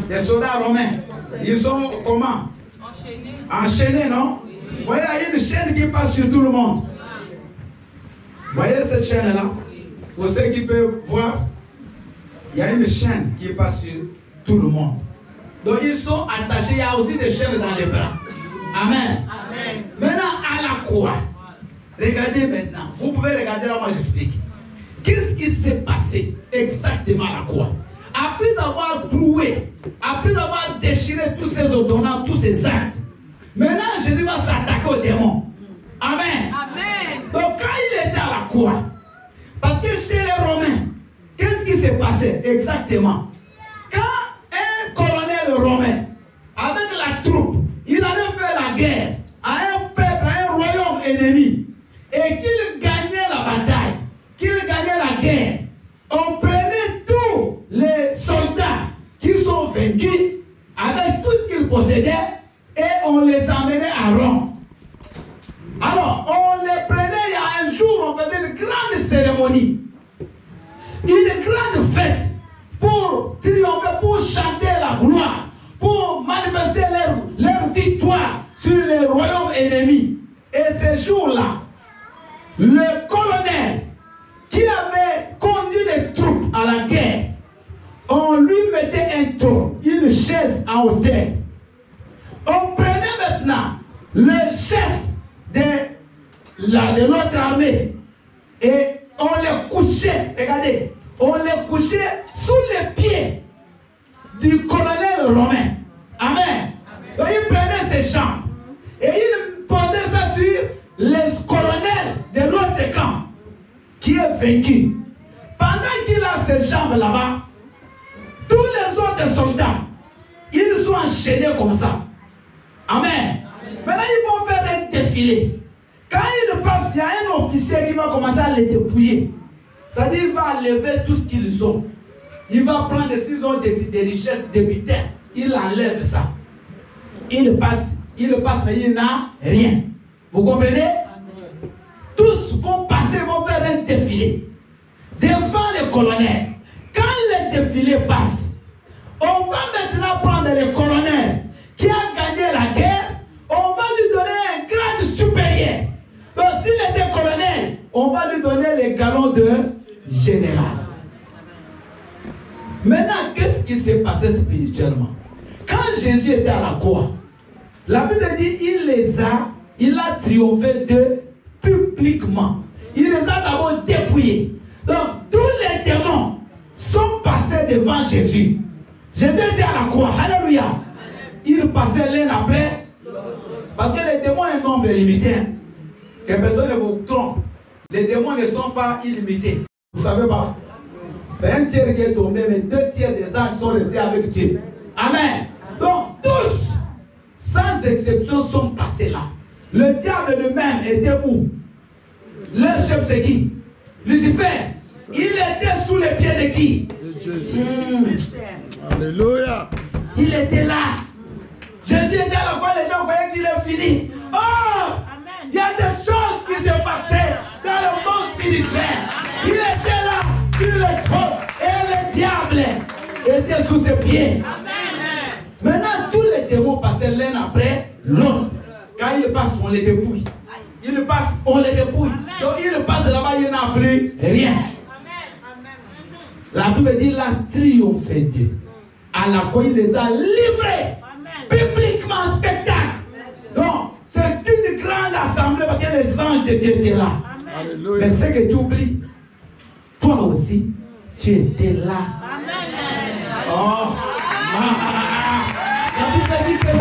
des soldats romains. Ils sont comment? Enchaînés, non? Vous voyez, il y a une chaîne qui passe sur tout le monde. Vous voyez cette chaîne-là? Pour ceux qui peuvent voir, il y a une chaîne qui passe sur tout le monde. Donc ils sont attachés, il y a aussi des chaînes dans les bras. Amen. Amen. Maintenant, à la croix, regardez maintenant. Vous pouvez regarder là, moi j'explique. Qu'est-ce qui s'est passé exactement à la croix? Après avoir troué, après avoir déchiré tous ces ordonnances, tous ces actes, maintenant Jésus va s'attaquer aux démons. Amen. Amen. Donc quand il était à la croix, parce que chez les Romains, qu'est-ce qui s'est passé exactement? Quand un colonel romain, avec la troupe, il allait faire la guerre à un peuple, à un royaume ennemi, et qu'il gagnait la bataille, qu'il gagnait la guerre, on prenait tous les soldats qui sont vaincus avec tout ce qu'ils possédaient et on les emmenait à Rome. Alors, on les prenait, il y a un jour, on faisait une grande cérémonie, une grande fête pour triompher, pour chanter la gloire, pour manifester leur victoire sur les royaumes ennemis. Et ce jour-là, le colonel qui avait conduit les troupes à la guerre, on lui mettait un trône, une chaise en hauteur. On prenait maintenant le chef de notre armée et on les couchait, regardez, on les couchait sous les pieds du colonel romain. Amen. Donc il prenait ses jambes et il posait ça sur les colonels de l'autre camp qui est vaincu. Pendant qu'il a ses jambes là-bas, tous les autres soldats, ils sont enchaînés comme ça. Amen. Maintenant ils vont faire un défilé. Quand il passe, il y a un officier qui va commencer à les dépouiller. C'est-à-dire qu'il va enlever tout ce qu'ils ont. Il va prendre, s'ils ont des richesses, des butins, il enlève ça. Il passe, mais il n'a rien. Vous comprenez? Tous vont passer, vont faire un défilé devant le colonel. Quand le défilé passe, on va maintenant prendre le colonel qui a gagné la guerre, on va lui donner un grade supérieur. Donc s'il était colonel, on va lui donner les galons de général. Maintenant, qu'est-ce qui s'est passé spirituellement? Quand Jésus était à la croix, la Bible dit il a triomphé d'eux publiquement. Il les a d'abord dépouillés. Donc tous les démons sont passés devant Jésus. Jésus était à la croix. Alléluia. Ils passaient l'un après. Parce que les démons ont un nombre limité. Que personne ne vous trompe. Les démons ne sont pas illimités. Vous ne savez pas. C'est un tiers qui est tombé, mais 2 tiers des anges sont restés avec Dieu. Amen. Donc tous, sans exception, sont passés là. Le diable lui-même était où? Leur chef c'est qui? Lucifer. Il était sous les pieds de qui? De Jésus. Alléluia. Il était là. Jésus était à la croix, les gens voyaient qu'il est fini. Oh! Il y a des choses qui se passaient dans le monde spirituel. Il était là sur le trône et le diable était sous ses pieds. Maintenant, tous passer l'un après l'autre. Quand ils passent, on les dépouille. Ils passent, on les dépouille. Donc ils passent là-bas, il n'a plus rien. La Bible dit la triomphé Dieu. À la quoi il les a livrés publiquement en spectacle. Donc c'est une grande assemblée parce que les anges de Dieu étaient là. Mais c'est que tu oublies, toi aussi, tu étais là. Oh, la Bible dit que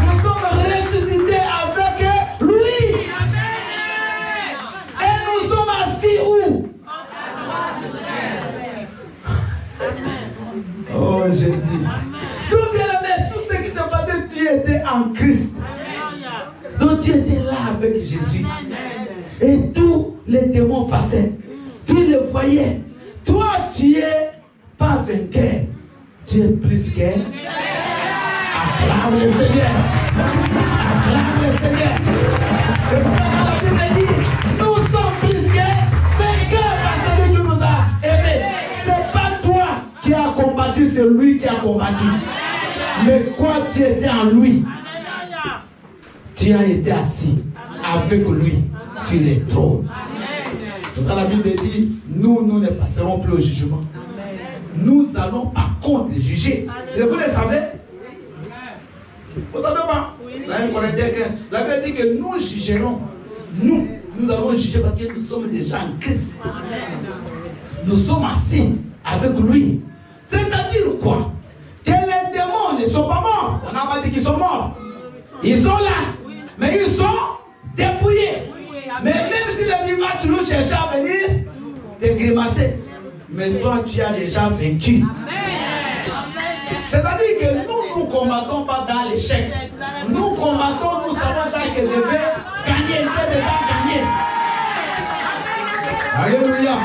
nous sommes ressuscités avec lui. Et nous sommes assis où? Oh Jésus. Donc bien aimé, tout ce qui se passait, tu étais en Christ. Donc tu étais là avec Jésus. Et tous les démons passaient. Tu le voyais. Toi, tu es pas vainqueur. Tu es plus qu'un. Acclame le Seigneur. Acclame le Seigneur. Et pourtant, la Bible dit, nous sommes plus qu'un vainqueur parce que Dieu nous a aimés. C'est pas toi qui as combattu, c'est lui qui a combattu. Mais quoi, tu étais en lui. Tu as été assis avec lui sur les trônes. Donc la Bible dit, nous ne passerons plus au jugement. Nous allons par contre juger. Et vous le savez? Vous ne savez pas? Dans 1 Corinthiens 15, la Bible dit que nous jugerons. Nous allons juger parce que nous sommes déjà en Christ. Nous sommes assis avec lui. C'est-à-dire quoi? Que les démons ne sont pas morts. On n'a pas dit qu'ils sont morts. Ils sont là. Mais ils sont dépouillés. Mais même si le diable va toujours chercher à venir te grimacer, mais toi tu as déjà vaincu. C'est-à-dire que nous ne combattons pas dans l'échec. Nous combattons, nous savons déjà que je vais gagner, c'est déjà gagné. Alléluia.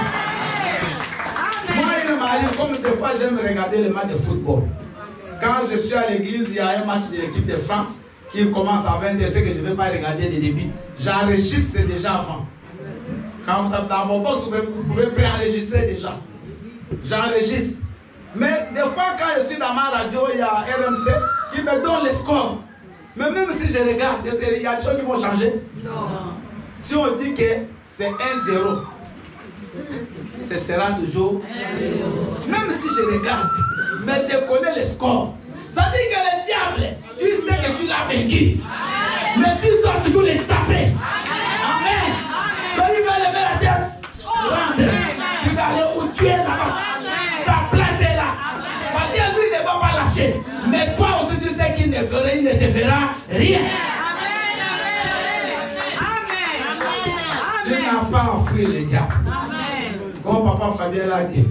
Moi, il m'arrive, comme des fois j'aime regarder les matchs de football. Quand je suis à l'église, il y a un match de l'équipe de France qui commence à 20h, c'est que je ne vais pas regarder les débuts. J'enregistre déjà avant. Quand vous êtes dans vos box, vous pouvez préenregistrer déjà. J'enregistre. Mais des fois, quand je suis dans ma radio, il y a RMC qui me donne les scores. Mais même si je regarde, il y a des choses qui vont changer. Non. Si on dit que c'est 1-0, ce sera toujours 1-0. Même si je regarde, mais je connais les scores. Ça dit que le diable, tu sais que tu l'as vaincu. Mais tu dois toujours les taper. Amen. Quand il va lever la tête, rentre. Tu vas aller où tu es là-bas. Ta place est là. Parce que lui ne va pas lâcher. Mais toi aussi tu sais qu'il ne te fera rien. Tu n'as pas à fuir le diable. Comme papa Fabien l'a dit,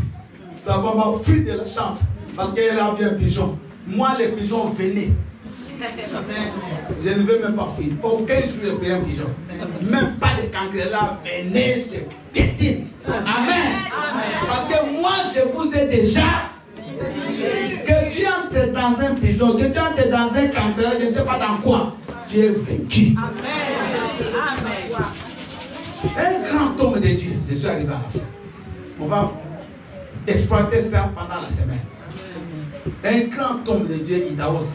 ça va m'enfuir de la chambre. Parce qu'il a vu un pigeon. Moi, les pigeons venaient. Je ne veux même pas fuir. Aucun jour, je fais un pigeon. Même pas de cancrela venaient de piétiner. Amen. Parce que moi, je vous ai déjà que tu entres dans un pigeon, que tu entres dans un cancrela, je ne sais pas dans quoi, tu es vaincu. Un grand homme de Dieu, je suis arrivé à la fin. On va exploiter ça pendant la semaine. Un grand homme de Dieu, Idaosa.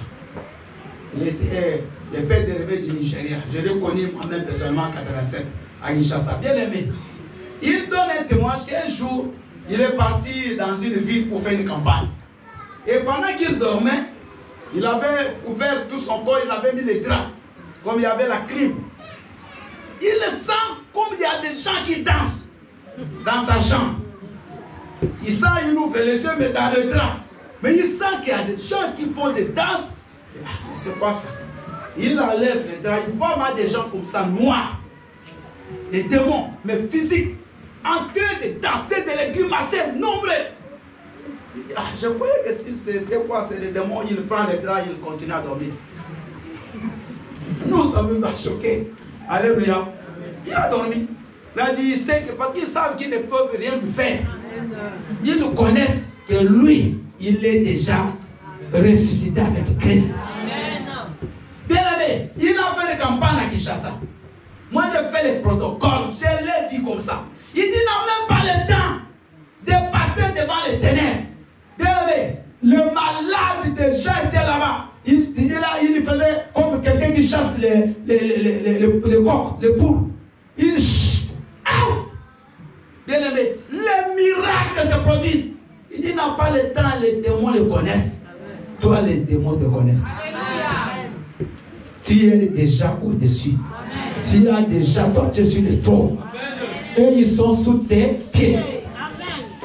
Il était le père dérivé du Nigeria. Je l'ai connu moi-même personnellement en 87 à Kinshasa. Bien aimé. Il donne un témoignage qu'un jour, il est parti dans une ville pour faire une campagne. Et pendant qu'il dormait, il avait ouvert tout son corps, il avait mis les draps, comme il y avait la clim. Il sent comme il y a des gens qui dansent dans sa chambre. Il sent, il ouvre les yeux, mais dans le drap. Mais il sent qu'il y a des gens qui font des danses. Mais c'est pas ça. Il enlève les draps. Il voit des gens comme ça, noirs. Des démons, mais physiques. En train de danser, de les grimacer, nombreux. Il dit, je croyais que si c'était quoi, c'est les démons, il prend les draps, il continue à dormir. Nous, ça nous a choqués. Alléluia. Il a dormi. Il a dit, il sait que parce qu'ils savent qu'ils ne peuvent rien lui faire. Ils nous connaissent que lui, il est déjà ressuscité avec Christ. Bien aimé, il a fait les campagnes à Kinshasa. Moi, j'ai fait les protocoles, je l'ai vu comme ça. Il dit, n'a même pas le temps de passer devant les ténèbres. Bien aimé, le malade déjà était là les coqs, les poules. Ils... Bien aimé, les miracles se produisent. Il dit, n'a pas le temps, les démons le connaissent. Toi, les démons te connaissent. Tu es déjà au-dessus. Tu as déjà, toi, tu es sur le trône. Eux, ils sont sous tes pieds.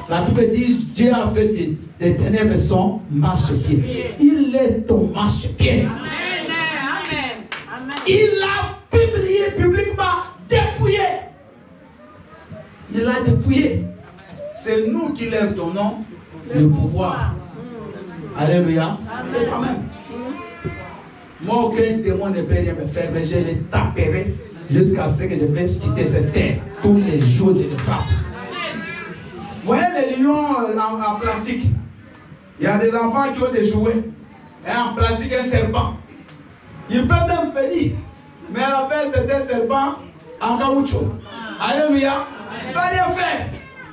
La Bible dit, Dieu a fait des ténèbres son marche-pied. Il est ton marche-pied. Il a publié publiquement, dépouillé. Il a dépouillé. C'est nous qui leur donnons le pouvoir. Alléluia. C'est quand même. Moi, aucun démon ne peut rien me faire, mais je les taperai jusqu'à ce que je vais quitter cette terre. Tous les jours, je les frappe. Vous voyez les lions en plastique? Il y a des enfants qui ont des jouets. Et en plastique, un serpent. Ils peuvent même venir. Mais à la fin, c'est un serpent en caoutchouc. Alléluia. Il ne va rien faire.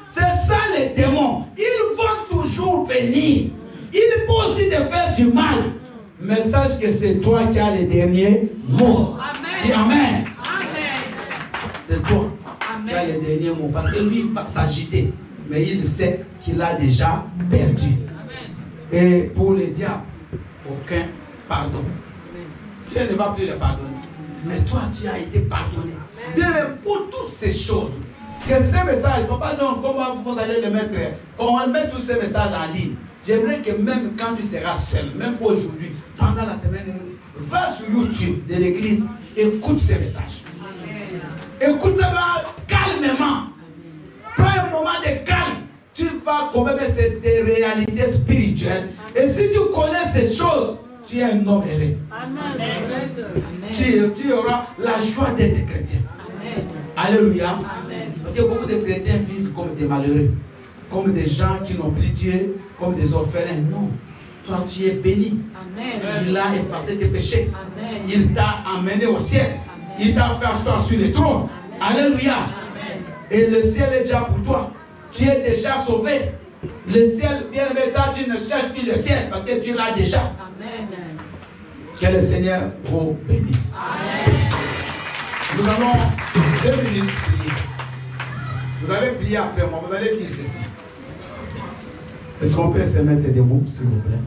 C'est ça les démons. Ils vont toujours venir. Ils peuvent aussi te faire du mal. Mais sache que c'est toi qui as les derniers mots. Dis Amen. C'est toi qui as les derniers mots. Parce que lui, il va s'agiter. Mais il sait qu'il a déjà perdu. Et pour le diable, aucun pardon. Dieu ne va plus le pardonner. Mais toi, tu as été pardonné. Bien, pour toutes ces choses, que ces messages, papa, donc, comment vous allez le mettre? Quand on met tous ces messages en ligne, j'aimerais que même quand tu seras seul, même aujourd'hui, pendant la semaine, va sur YouTube de l'église, écoute ces messages. Écoute ça calmement. Prends un moment de calme. Tu vas comprendre que c'est des réalités spirituelles. Et si tu connais ces choses, tu es un homme heureux. Tu auras la joie d'être chrétien. Amen. Alléluia. Amen. Parce que beaucoup de chrétiens vivent comme des malheureux, comme des gens qui n'ont plus Dieu, comme des orphelins. Non. Toi, tu es béni. Amen. Il a effacé tes péchés. Amen. Il t'a amené au ciel. Amen. Il t'a fait asseoir sur le trône. Amen. Alléluia. Amen. Et le ciel est déjà pour toi. Tu es déjà sauvé. Le ciel, bien aimé, toi, tu ne cherches plus le ciel parce que tu l'as déjà. Amen. Que le Seigneur vous bénisse. Amen. Nous allons 2 minutes prier. Vous allez prier après moi. Vous allez dire ceci. Est-ce qu'on peut se mettre debout, s'il vous plaît?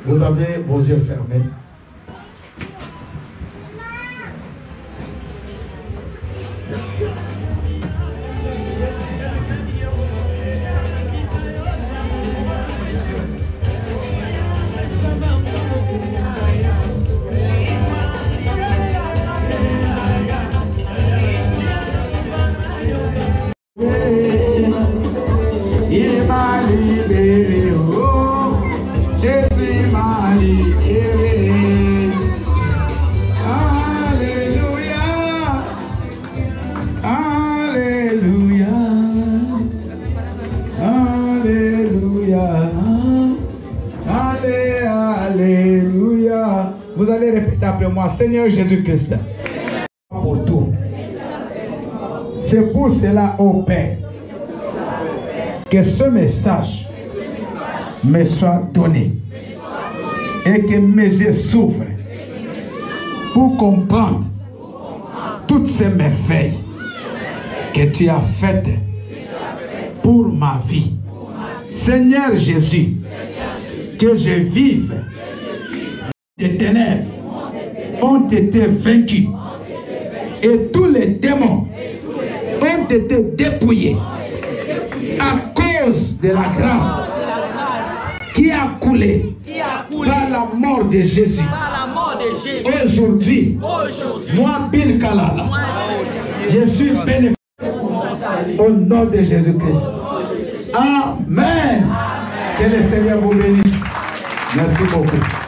Vous avez vos yeux fermés. Il m'a libéré, oh, Jésus m'a libéré. Alléluia, Alléluia, Alléluia, Alléluia. Vous allez répéter après moi, Seigneur Jésus-Christ, pour tout. C'est pour cela, ô Père, que ce message me soit donné et que mes yeux s'ouvrent pour comprendre toutes ces merveilles que tu as faites pour ma vie. Seigneur Jésus, que je vive, les ténèbres ont été vaincus et tous les démons ont été dépouillés à cause de la grâce qui a coulé par la mort de Jésus. Aujourd'hui, moi, Bill Kalala, je suis bénéficié au nom de Jésus-Christ. Amen. Que le Seigneur vous bénisse. Merci beaucoup.